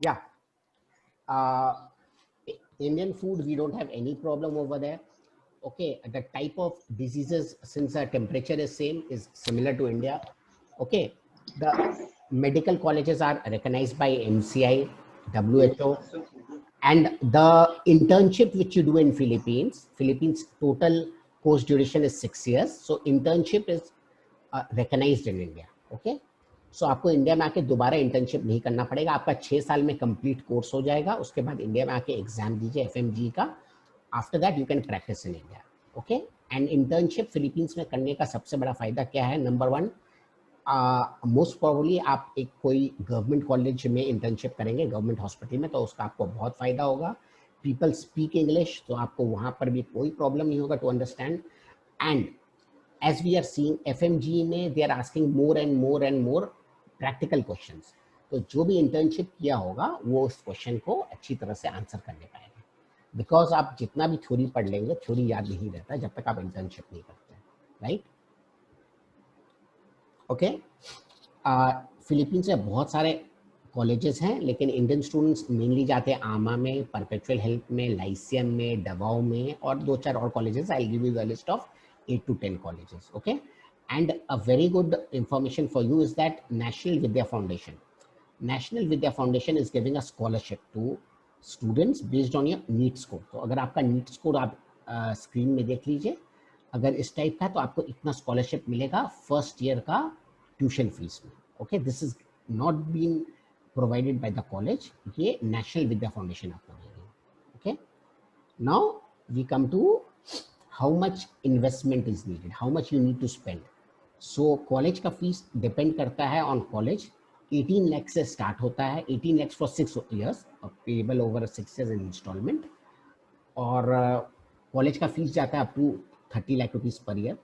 Yeah, Indian food, we don't have any problem over there. Okay, the type of diseases, since the temperature is same, is similar to India. Okay, the medical colleges are recognized by MCI, WHO, and the internship which you do in Philippines total course duration is 6 years, so internship is recognized in India. Okay, सो आपको इंडिया में आके दोबारा इंटर्नशिप नहीं करना पड़ेगा, आपका 6 साल में कंप्लीट कोर्स हो जाएगा, उसके बाद इंडिया में आके एग्जाम दीजिए एफएमजी का, after that you can practice in India. Okay, and internship Philippines में करने का सबसे बड़ा फायदा क्या है? नंबर 1, मोस्ट प्रोबेबली आप एक कोई गवर्नमेंट कॉलेज में इंटर्नशिप करेंगे, गवर्नमेंट हॉस्पिटल में, तो उसका आपको बहुत फायदा होगा। पीपल स्पीक इंग्लिश, तो आपको वहाँ पर भी कोई प्रॉब्लम नहीं होगा to understand. And as we are seeing FMG में they are asking more and more practical questions, तो जो भी इंटर्नशिप किया होगा वो उस क्वेश्चन को अच्छी तरह से आंसर करने पाएगा, बिकॉज आप जितना भी थ्योरी पढ़ लेंगे, थ्योरी याद नहीं रहता जब तक आप इंटर्नशिप नहीं करते, राइट? ओके, फिलीपींस में बहुत सारे कॉलेजेस हैं, लेकिन इंडियन स्टूडेंट्स मेनली जाते हैं आमा में, परपेचुअल हेल्प में, लाइसियम में, डवाओ में, और 2-4 और colleges. I give you the list of 8 to 10 colleges. Okay, and a very good information for you is that National Vidya Foundation is giving a scholarship to students based on your NEET score. तो अगर आपका NEET score आप स्क्रीन में देख लीजिए, अगर इस टाइप का, तो आपको इतना स्कॉलरशिप मिलेगा फर्स्ट ईयर का ट्यूशन फीस में। Okay, this is not been provided by the college, ये नेशनल विद्या फाउंडेशन आपको देगी। Okay, now we come to how much investment is needed, how much you need to spend. So college का फीस डिपेंड करता है ऑन कॉलेज, 18 लाख से स्टार्ट होता है, 18 lakhs for 6 years, payable over 6 years in instalment, और कॉलेज का फीस जाता है up to 30 lakh rupees per year,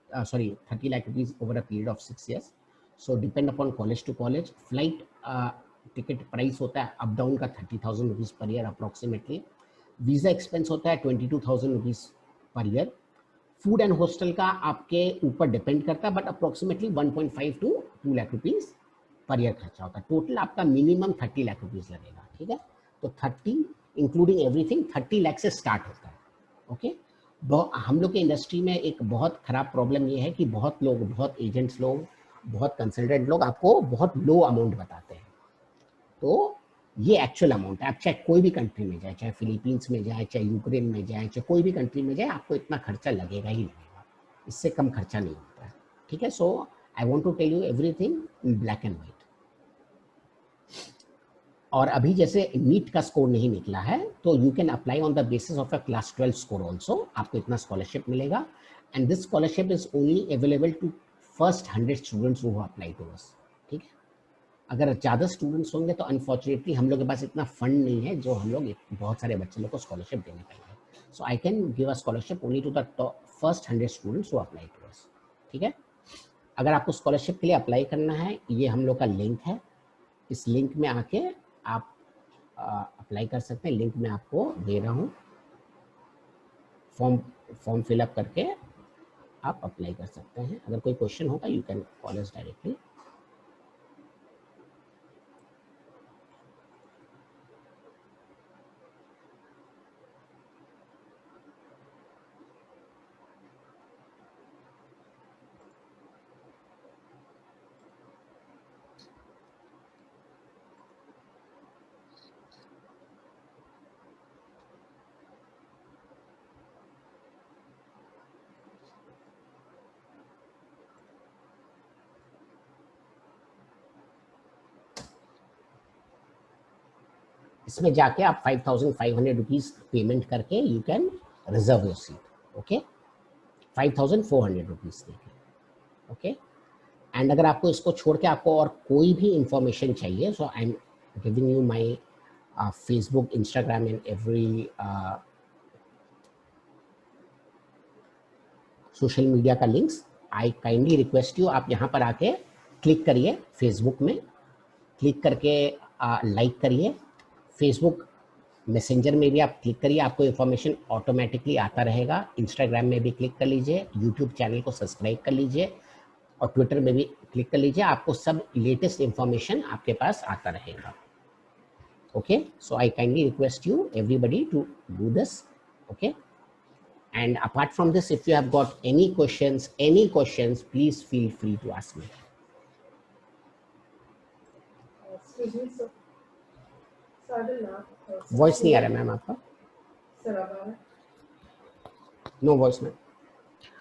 30 lakh rupees over a period of 6 years. So depend upon college to college. Flight ticket price होता है अप डाउन का 30,000 rupees per year approximately. Visa expense होता है 22,000 rupees per year. Food and hostel का आपके ऊपर डिपेंड करता है, but approximately 1.5 to 2 lakh rupees per year खर्चा होता है। टोटल आपका मिनिमम 30 लाख रुपीज लगेगा, ठीक है? तो 30 इंक्लूडिंग एवरीथिंग 30 लाख से स्टार्ट होता है। ओके, हम लोग के इंडस्ट्री में एक बहुत खराब प्रॉब्लम ये है कि बहुत लोग, बहुत एजेंट्स लोग, बहुत कंसल्टेंट लोग आपको बहुत लो अमाउंट बताते हैं, तो ये एक्चुअल अमाउंट है। आप चाहे कोई भी कंट्री में जाए, चाहे फिलीपींस में जाए, चाहे यूक्रेन में जाए, चाहे कोई भी कंट्री में जाए, आपको इतना खर्चा लगेगा ही लगेगा, इससे कम खर्चा नहीं होता है, ठीक है? So I want to tell you everything in black and white. और अभी जैसे नीट का स्कोर नहीं निकला है, तो you can apply on the basis of a class 12 score also, आपको इतना स्कॉलरशिप मिलेगा। And this scholarship is only available to first 100 students who apply to us, ठीक है? अगर ज़्यादा स्टूडेंट्स होंगे तो अनफॉर्चुनेटली हम लोग के पास इतना फंड नहीं है जो हम लोग बहुत सारे बच्चे लोग को स्कॉलरशिप देने पाएंगे। So I can give a scholarship only to the first 100 students who apply to us, ठीक है? अगर आपको स्कॉलरशिप के लिए अप्लाई करना है, ये हम लोग का लिंक है, इस लिंक में आके आप अप्लाई कर सकते हैं। लिंक मैं आपको दे रहा हूँ, फॉर्म फिलअप करके आप अप्लाई कर सकते हैं। अगर कोई क्वेश्चन होगा you can call us directly. इसमें जाके आप 5,500 रुपीज पेमेंट करके you can reserve your seat, okay, 5,400 rupees देके, ओके। एंड अगर आपको इसको छोड़ के आपको और कोई भी इंफॉर्मेशन चाहिए, so I am giving you my Facebook, Instagram and every social media का links. I kindly request you, आप यहाँ पर आके क्लिक करिए, फेसबुक में क्लिक करके लाइक करिए, फेसबुक मैसेंजर में भी आप क्लिक करिए, आपको इन्फॉर्मेशन ऑटोमेटिकली आता रहेगा। इंस्टाग्राम में भी क्लिक कर लीजिए, यूट्यूब चैनल को सब्सक्राइब कर लीजिए और ट्विटर में भी क्लिक कर लीजिए, आपको सब लेटेस्ट इंफॉर्मेशन आपके पास आता रहेगा, okay. So I kindly request you everybody to do this, okay. And apart from this, if you have got any questions, please feel free to ask me. Excuse me, sir. Sadhana. Voice नहीं आ रहा मैम आपका? Sir, Abara. No voice ma'am.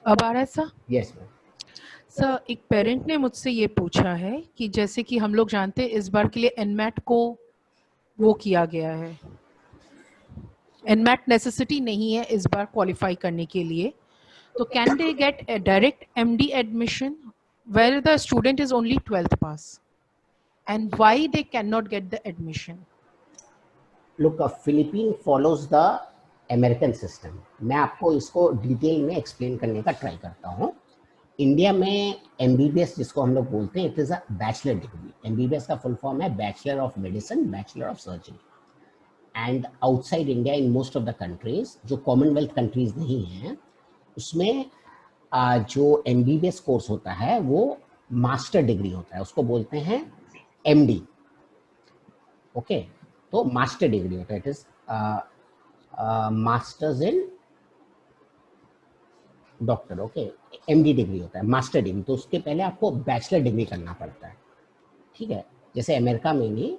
अब आ रहा है सर? Yes ma'am. सर, एक पेरेंट ने मुझसे ये पूछा है कि जैसे कि हम लोग जानते हैं इस बार के लिए एनमैट को वो किया गया है, एनमैट नेसेसिटी नहीं है इस बार क्वालिफाई करने के लिए, तो can they get a direct MD admission where the student is only 12th pass, and why they cannot get the admission? Look, Philippines follows the American system. मैं आपको इसको डिटेल में एक्सप्लेन करने का ट्राई करता हूँ। इंडिया में MBBS जिसको हम लोग बोलते हैं, it is a bachelor degree. MBBS का फुल फॉर्म है bachelor of medicine, bachelor of surgery. And outside India in most of the countries, जो कॉमनवेल्थ कंट्रीज नहीं हैं, उसमें जो MBBS कोर्स होता है वो मास्टर डिग्री होता है, उसको बोलते हैं MD, ओके। तो मास्टर डिग्री होता है, it is masters in doctor, okay. MD degree होता है, मास्टर डिग्री। तो उसके पहले आपको बैचलर डिग्री करना पड़ता है, ठीक है। जैसे अमेरिका में भी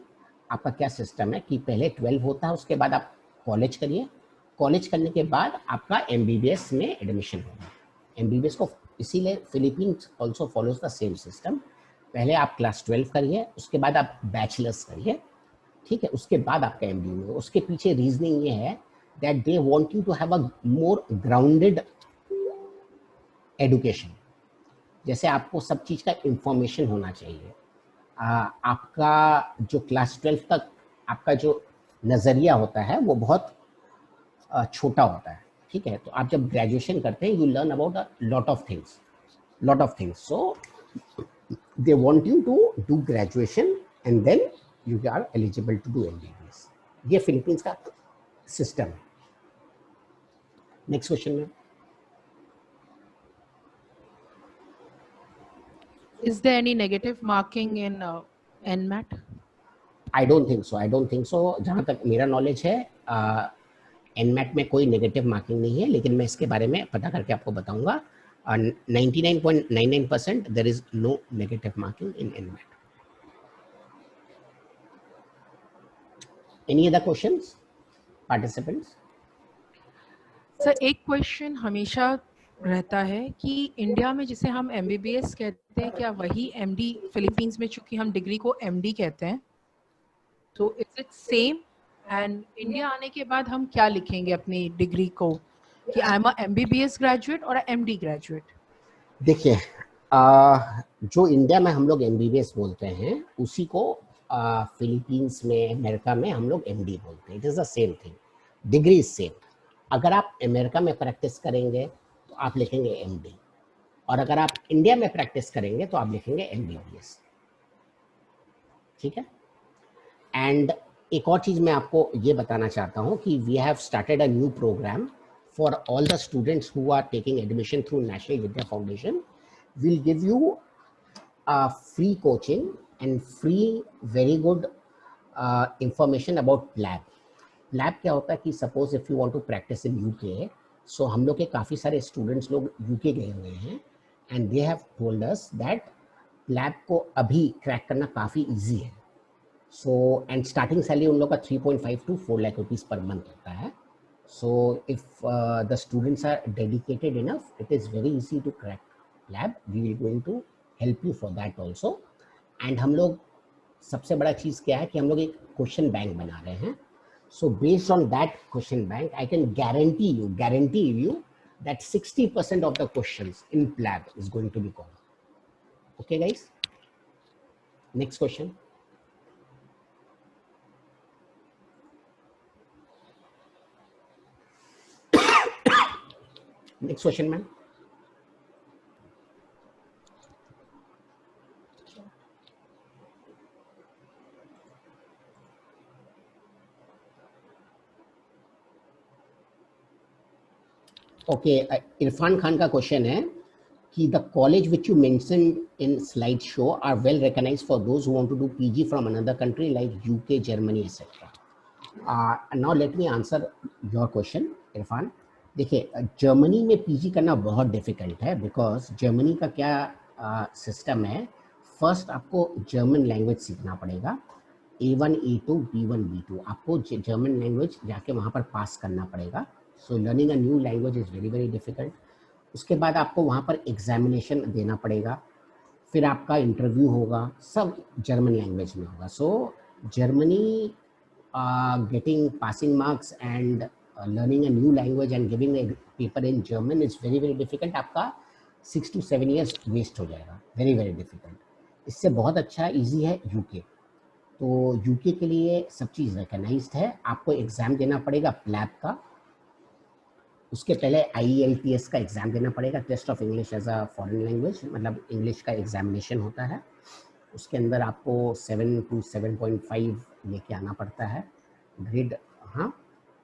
आपका क्या सिस्टम है कि पहले 12 होता है, उसके बाद आप कॉलेज करिए, कॉलेज करने के बाद आपका MBBS में एडमिशन होगा। MBBS को इसीलिए Philippines also follows the same system. पहले आप क्लास 12 करिए, उसके बाद आप बैचलर्स करिए, ठीक है, उसके बाद आपका MD में। उसके पीछे रीजनिंग ये है that they want you to have a more grounded education. जैसे आपको सब चीज़ का इंफॉर्मेशन होना चाहिए। आपका जो क्लास 12 तक आपका जो नज़रिया होता है वो बहुत छोटा होता है, ठीक है। तो आप जब ग्रेजुएशन करते हैं, you learn about a lot of things. So they want you to do graduation and then you are eligible to डू MBBS। ये फिलीपींस का सिस्टम है। नेक्स्ट क्वेश्चन में, Is there any negative marking in NMAT? I don't think so. जहाँ तक मेरा नॉलेज है, NMAT में कोई नेगेटिव मार्किंग नहीं है, लेकिन मैं इसके बारे में पता करके आपको बताऊंगा। 99.99% there is no negative marking in NMAT। Any other questions participants? Sir, एक क्वेश्चन हमेशा रहता है कि इंडिया में जिसे हम MBBS कहते हैं, क्या वही MD फिलीपींस में, चूंकि हम डिग्री को MD कहते हैं, तो is it same? And India आने के बाद हम क्या लिखेंगे अपनी डिग्री को, कि I am a MBBS graduate और MD ग्रेजुएट? देखिए, जो इंडिया में हम लोग MBBS बोलते हैं, उसी को फिलीपींस में, अमेरिका में हम लोग MD बोलते हैं। It is the same thing, degree is same. अगर आप अमेरिका में प्रैक्टिस करेंगे तो आप लिखेंगे MD, और अगर आप इंडिया में प्रैक्टिस करेंगे तो आप लिखेंगे MBBS, ठीक है। एंड एक और चीज़ मैं आपको ये बताना चाहता हूँ कि we have started a new programme for all the students who are taking admission through National Vidya Foundation. Will give you free coaching and free very good information about PLAB. PLAB क्या होता है कि suppose if you want to practise in UK, so हम लोग के काफ़ी सारे स्टूडेंट्स लोग UK गए हुए हैं, and they have told us that lab को अभी क्रैक करना काफ़ी इजी है। सो एंड स्टार्टिंग सैलरी उन लोग का 3.5 to 4 lakh rupees per month होता है। So if the students are dedicated enough, it is very easy to crack PLAB. We will going to help you for that also. And हम लोग सबसे बड़ा चीज़ क्या है कि हम लोग एक क्वेश्चन बैंक बना रहे हैं। So based on that question bank, I can guarantee you that 60% of the questions in PLAB is going to be common. Okay, guys. Next question. Next question, ma'am. Okay, Irfan Khan का क्वेश्चन है कि the college which you mentioned in slideshow are well recognized for those who want to do PG from another country like UK, Germany, etc. Now let me answer your question, Irfan. देखिए, जर्मनी में पीजी करना बहुत डिफिकल्ट है बिकॉज जर्मनी का क्या सिस्टम है. फर्स्ट आपको जर्मन लैंग्वेज सीखना पड़ेगा, A1, A2, B1, B2. आपको जर्मन लैंग्वेज जाके वहाँ पर पास करना पड़ेगा. So learning a new language is very very difficult. उसके बाद आपको वहाँ पर एग्जामिनेशन देना पड़ेगा, फिर आपका इंटरव्यू होगा, सब जर्मन लैंग्वेज में होगा. सो Germany getting passing marks and learning a new language and giving a paper in German is very very difficult. आपका 6 to 7 years waste हो जाएगा. very very difficult. इससे बहुत अच्छा इजी है यूके. तो यूके के लिए सब चीज़ रिकग्नाइज्ड है. आपको एग्ज़ाम देना पड़ेगा प्लैब का, उसके पहले IELTS का एग्ज़ाम देना पड़ेगा, test of English as a foreign language, मतलब इंग्लिश का एग्जामिनेशन होता है. उसके अंदर आपको 7 to 7.5 लेके आना पड़ता है ग्रेड. हाँ,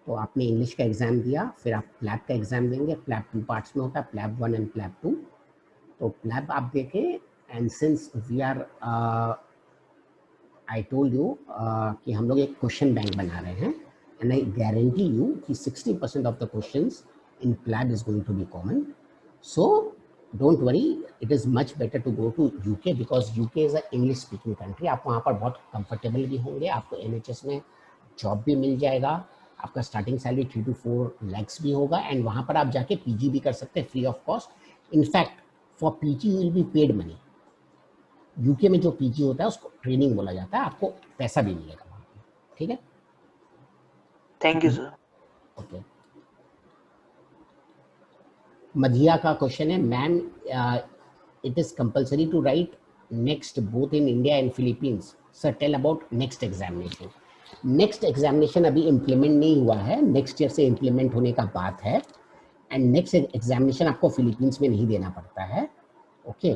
तो आपने इंग्लिश का एग्ज़ाम दिया, फिर आप प्लैब का एग्ज़ाम देंगे. प्लैब 2 पार्ट्स में होता है, प्लैब 1 एंड प्लैब 2. तो प्लैब आप देखें, and since we are I told you कि हम लोग एक क्वेश्चन बैंक बना रहे हैं, एंड आई गारंटी यू कि 60% of the questions in PLAB is going to be common. So don't worry, it is much better to go to UK because UK is a English speaking country. आप वहाँ पर बहुत कंफर्टेबल भी होंगे, आपको NHS में जॉब भी मिल जाएगा, आपका स्टार्टिंग सैलरी 3 to 4 lakhs भी होगा, एंड वहाँ पर आप जाके PG भी कर सकते हैं free of cost. In fact for PG you will be paid money. UK में जो PG होता है उसको ट्रेनिंग बोला जाता है, आपको पैसा भी मिलेगा वहाँ पर. ठीक है, thank you sir. Okay. Madhiya का क्वेश्चन है, ma'am it is compulsory to write next both in India and Philippines. Sir tell about next examination. Next examination अभी इम्प्लीमेंट नहीं हुआ है, नेक्स्ट ईयर से इम्प्लीमेंट होने का बात है. एंड नेक्स्ट एग्जामिनेशन आपको फिलीपींस में नहीं देना पड़ता है. ओके,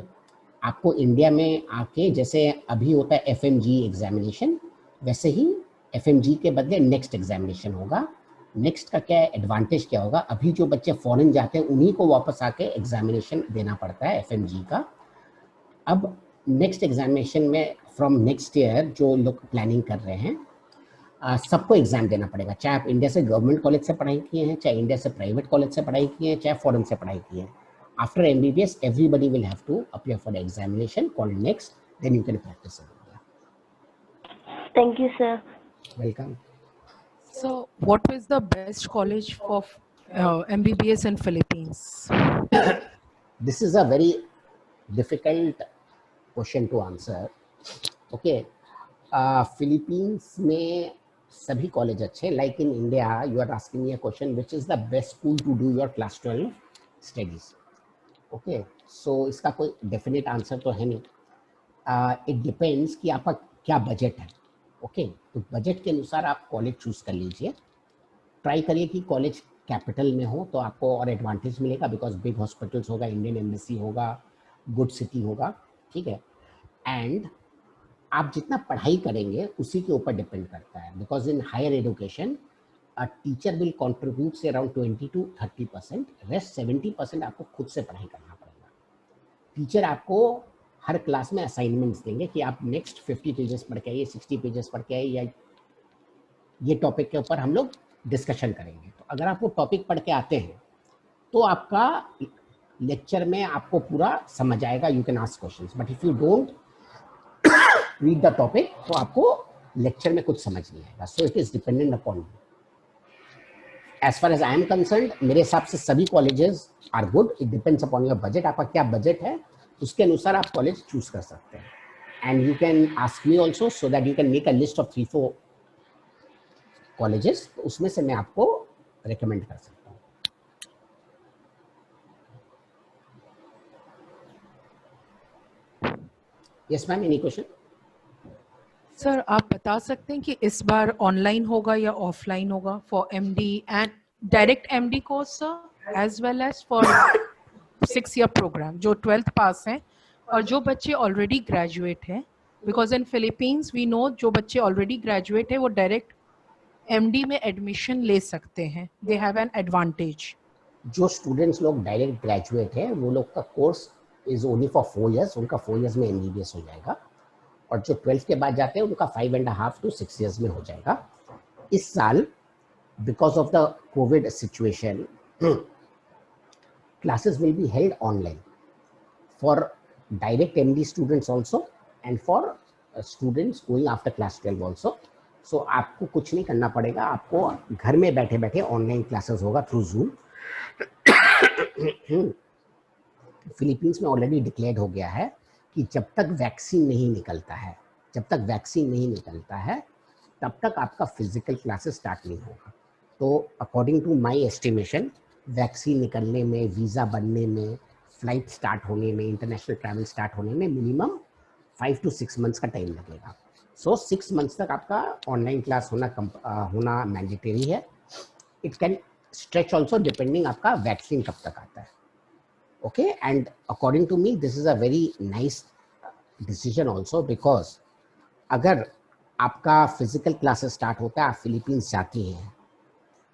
आपको इंडिया में आके जैसे अभी होता है FMG एग्जामिनेशन, वैसे ही FMG के बदले नेक्स्ट एग्जामिनेशन होगा. नेक्स्ट का क्या एडवांटेज क्या होगा, अभी जो बच्चे फॉरेन जाते हैं उन्हीं को वापस आके एग्जामिनेशन देना पड़ता है FMG का. अब नेक्स्ट एग्जामिनेशन में फ्रॉम नेक्स्ट ईयर जो लोग प्लानिंग कर रहे हैं सबको एग्जाम देना पड़ेगा, चाहे आप इंडिया से गवर्नमेंट कॉलेज से पढ़ाई किए हैं, चाहे इंडिया से प्राइवेट कॉलेज से पढ़ाई किए हैं, चाहे फॉरेन से पढ़ाई किए हैं. After MBBS everybody will have to appear for the examination called next, then you can practice in India. Thank you, sir. Welcome. So what is the best college for MBBS in Philippines? This is a very difficult question to answer. Okay, Philippines में सभी कॉलेज अच्छे. Like in India you are asking me a question which is the best school to do your class 12 studies. Okay, so इसका कोई डेफिनेट आंसर तो है नहीं. इट डिपेंड्स कि आपका क्या बजट है. ओके, तो बजट के अनुसार आप कॉलेज चूज़ कर लीजिए. ट्राई करिए कि कॉलेज कैपिटल में हो तो आपको और एडवांटेज मिलेगा बिकॉज बिग हॉस्पिटल्स होगा, इंडियन एम्बेसी होगा, गुड सिटी होगा. ठीक है, एंड आप जितना पढ़ाई करेंगे उसी के ऊपर डिपेंड करता है because in higher education a teacher will contribute say around 20 to 30%, rest 70% आपको खुद से पढ़ाई करना पड़ेगा. टीचर आपको हर क्लास में असाइनमेंट्स देंगे कि आप नेक्स्ट 50 पेजेस पढ़ के आइए, 60 पेजेस पढ़ के आइए, या ये टॉपिक के ऊपर हम लोग डिस्कशन करेंगे. तो अगर आप वो टॉपिक पढ़ के आते हैं तो आपका लेक्चर में आपको पूरा समझ आएगा, you can ask questions. But if you don't read the topic तो आपको लेक्चर में कुछ समझ नहीं आएगा. So it is dependent upon you. As far as I am concerned, मेरे हिसाब से सभी colleges are good. It depends upon your budget. आपका क्या बजट है उसके अनुसार आप कॉलेज चूज कर सकते हैं. And you can ask me also so that you can make a list of 3-4 colleges, तो उसमें से मैं आपको रिकमेंड कर सकता हूँ। Yes ma'am, any question? Sir आप बता सकते हैं कि इस बार ऑनलाइन होगा या ऑफलाइन होगा for MD and direct MD course sir, as well as for 6 year programme जो 12th पास हैं और जो बच्चे ऑलरेडी ग्रेजुएट हैं, because in Philippines we know जो बच्चे ऑलरेडी ग्रेजुएट हैं वो डायरेक्ट एमडी में एडमिशन ले सकते हैं, दे हैव एन एडवांटेज। जो स्टूडेंट्स लोग डायरेक्ट ग्रेजुएट हैं वो लोग का course is only for 4 years, उनका 4 years में एमबीबीएस हो जाएगा, और जो 12th के बाद जाते हैं उनका 5.5 to 6 years में हो जाएगा। इस साल because of the Covid situation classes will be held online for direct MD students also and for students going after class 12 also. So आपको कुछ नहीं करना पड़ेगा, आपको घर में बैठे बैठे ऑनलाइन क्लासेस होगा थ्रू जूम। फिलीपींस में ऑलरेडी डिक्लेयर हो गया है कि जब तक वैक्सीन नहीं निकलता है, तब तक आपका फिजिकल क्लासेस स्टार्ट नहीं होगा। तो according to my estimation, vaccine निकलने में, वीज़ा बनने में, फ्लाइट स्टार्ट होने में, इंटरनेशनल ट्रैवल स्टार्ट होने में मिनिमम 5 to 6 months का टाइम लगेगा। सो 6 months तक आपका ऑनलाइन क्लास होना मैंडेटरी है। It can stretch also depending आपका वैक्सीन कब तक आता है। Okay, and according to me this is a very nice decision also, because अगर आपका फिजिकल क्लासेस स्टार्ट होता है, आप फिलीपींस जाती हैं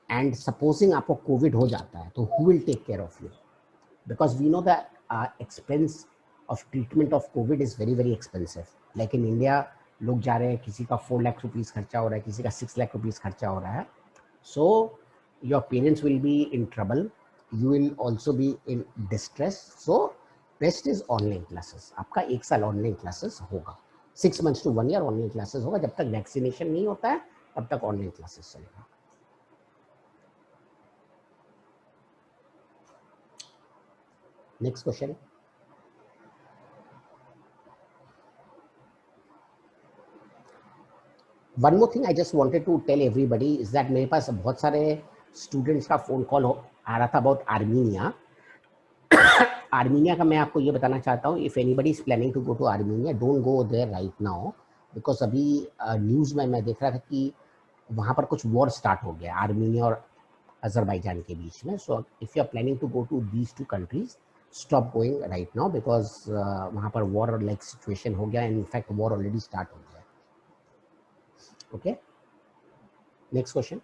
एंड सपोजिंग आपको कोविड हो जाता है, तो who will take care of you? Because we know the expense of treatment of covid is very very expensive. Like in India लोग जा रहे हैं, किसी का 4 लाख रुपीज़ खर्चा हो रहा है, किसी का 6 लाख रुपीज़ खर्चा हो रहा है। So your parents will be in trouble, you will also be in distress. So best is online classes. आपका 1 साल ऑनलाइन क्लासेस होगा, 6 months to 1 year online classes होगा। जब तक वैक्सीनेशन नहीं होता है तब तक ऑनलाइन क्लासेस चलेगा। Next question. One more thing I just wanted to tell everybody is that मेरे पास बहुत सारे स्टूडेंट्स का फ़ोन कॉल आ रहा था अबाउट आर्मीनिया। आर्मीनिया का मैं आपको ये बताना चाहता हूँ, if anybody is planning to go to Armenia, don't go there right now, because अभी न्यूज़ में मैं देख रहा था कि वहाँ पर कुछ वॉर स्टार्ट हो गया आर्मीनिया और अजरबैजान के बीच में। So if you are planning to go to these 2 countries, stop going right now because वहाँ पर war like situation हो गया, in fact war already start हो गया। Okay, next question.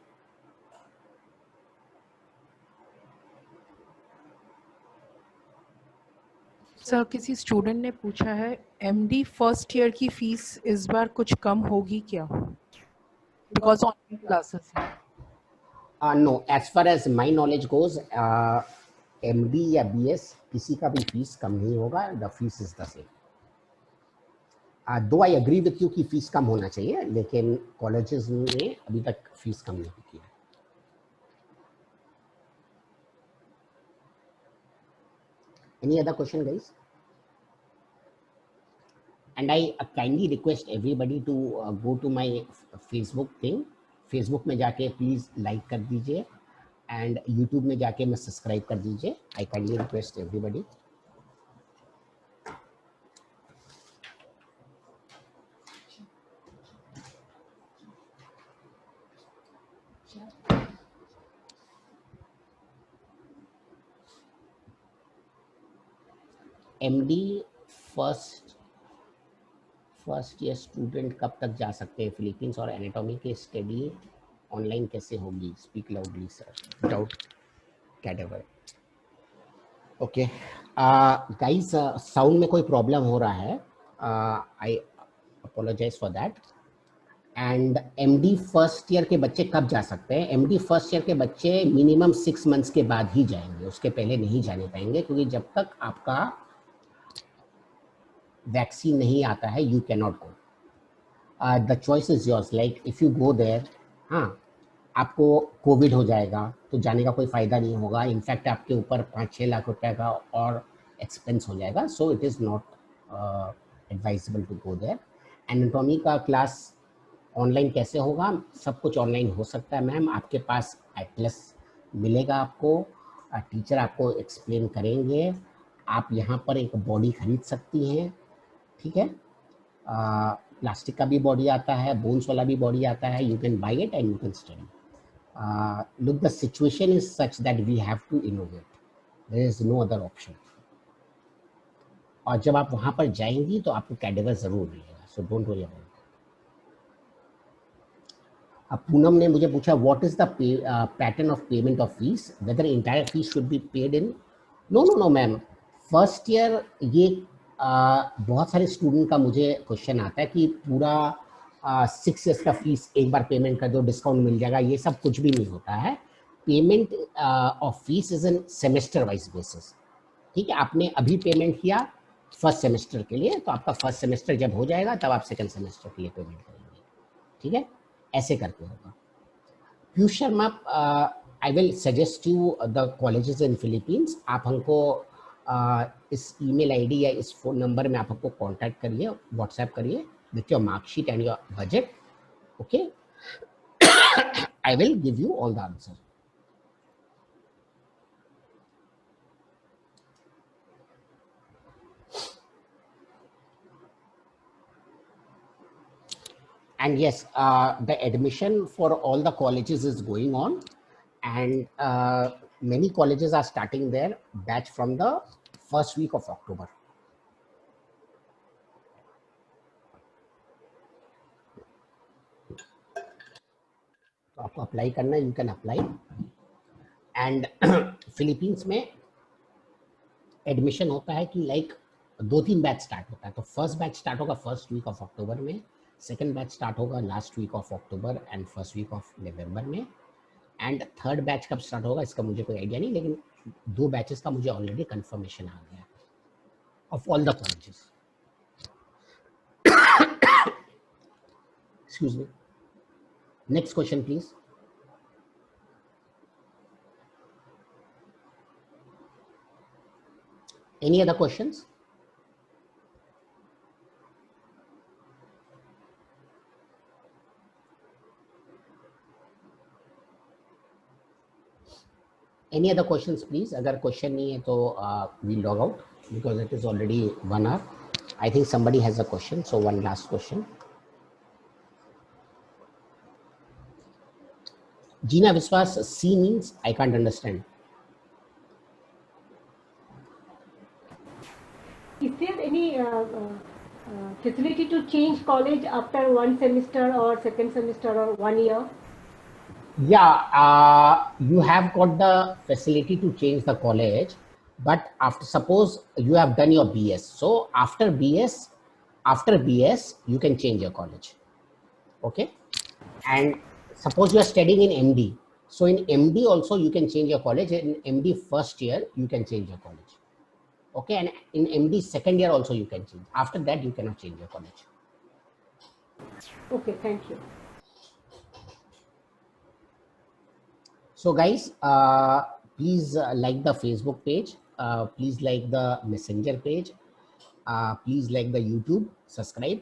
सर किसी स्टूडेंट ने पूछा है एमडी फर्स्ट ईयर की फीस इस बार कुछ कम होगी क्या, बिकॉज ऑनलाइन क्लासेस है? No, as far as my knowledge goes, MD या BS किसी का भी फीस कम नहीं होगा, the fees is the same. दो आई एग्री विथ यू कि फीस कम होना चाहिए, लेकिन कॉलेजेस ने अभी तक फीस कम नहीं की है। Any other question, guys? And I kindly request everybody to go to my Facebook thing. Facebook में जाके प्लीज लाइक कर दीजिए एंड YouTube में जाके मैं सब्सक्राइब कर दीजिए। आई kindly request everybody. MD first year student कब तक जा सकते हैं फिलीपींस, और एनाटॉमी की स्टडी ऑनलाइन कैसे होगी? Speak loudly sir, without cadaver. Okay guys, sound में कोई प्रॉब्लम हो रहा है, I apologize for that. And MD first year के बच्चे कब जा सकते हैं? MD फर्स्ट ईयर के बच्चे मिनिमम 6 months के बाद ही जाएंगे, उसके पहले नहीं जाने पाएंगे, क्योंकि जब तक आपका वैक्सीन नहीं आता है you can not go. The choice is yours, like if you go there, हाँ आपको कोविड हो जाएगा तो जाने का कोई फ़ायदा नहीं होगा, इनफैक्ट आपके ऊपर 5-6 लाख रुपए का और एक्सपेंस हो जाएगा। So it is not advisable to go there. Anatomy का क्लास ऑनलाइन कैसे होगा? सब कुछ ऑनलाइन हो सकता है मैम। आपके पास एटलस मिलेगा आपको, टीचर आपको एक्सप्लेन करेंगे। आप यहाँ पर एक बॉडी खरीद सकती हैं, ठीक है? प्लास्टिक का भी बॉडी आता है, बोन्स वाला भी बॉडी आता है। You can buy it and you can study. Look, the situation is such that we have to innovate. There is no other option. और जब आप वहाँ पर जाएंगी तो आपको कैडेवर ज़रूर मिलेगा, so don't worry about it. अब पूनम ने मुझे पूछा what is the pattern of payment of fees, whether entire fees should be paid in. No ma'am, first year ये बहुत सारे स्टूडेंट का मुझे क्वेश्चन आता है कि पूरा 6 ईयर्स का फीस एक बार पेमेंट कर दो, डिस्काउंट मिल जाएगा। ये सब कुछ भी नहीं होता है। Payment of fees is in semester wise basis, ठीक है? आपने अभी पेमेंट किया फर्स्ट सेमेस्टर के लिए, तो आपका फर्स्ट सेमेस्टर जब हो जाएगा तब आप सेकंड सेमेस्टर के लिए पेमेंट करेंगे, ठीक है? ऐसे करके होगा। Piyush Sharma, I will suggest you the colleges in Philippines. आप हमको इस ईमेल आईडी या इस फ़ोन नंबर में आप हमको कॉन्टैक्ट करिए, व्हाट्सएप करिए with your mark sheet and your budget, okay? I will give you all the answer. And yes, the admission for all the colleges is going on, and many colleges are starting their batch from the first week of October. तो आपको अप्लाई करना है, you can apply. And Philippines में एडमिशन होता है कि लाइक 2-3 बैच स्टार्ट होता है। तो फर्स्ट बैच स्टार्ट होगा फर्स्ट वीक ऑफ अक्टूबर में, सेकंड बैच स्टार्ट होगा last week of October and first week of November में, एंड थर्ड बैच कब स्टार्ट होगा इसका मुझे कोई आइडिया नहीं, लेकिन 2 बैचेस का मुझे ऑलरेडी कंफर्मेशन आ गया of all the colleges. Excuse me, next question please. Any other questions? Any other questions please? अगर question नहीं है तो we log out because it is already 1 hour. I think somebody has a question, so one last question. Gina Viswas, C means I can't understand. Is there any facility to change college after 1 semester or 2nd semester or 1 year? Yeah, you have got the facility to change the college, but after, suppose you have done your BS, so after BS you can change your college, okay? And suppose you are studying in MD, so in MD also you can change your college. In MD first year you can change your college, okay? And in MD second year also you can change. After that you cannot change your college. Okay, thank you. So guys, please like the Facebook page, please like the Messenger page, please like the YouTube, subscribe.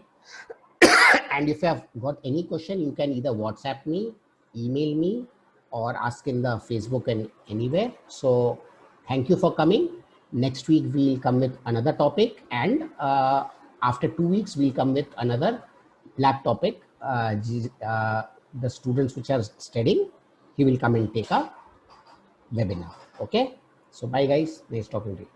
And if you have got any question, you can either WhatsApp me, email me, or ask in the Facebook and anywhere. So thank you for coming. Next week we'll come with another topic, and after 2 weeks we'll come with another lab topic. The students which are studying, he will come and take a webinar. Okay, so bye guys, nice talking to you.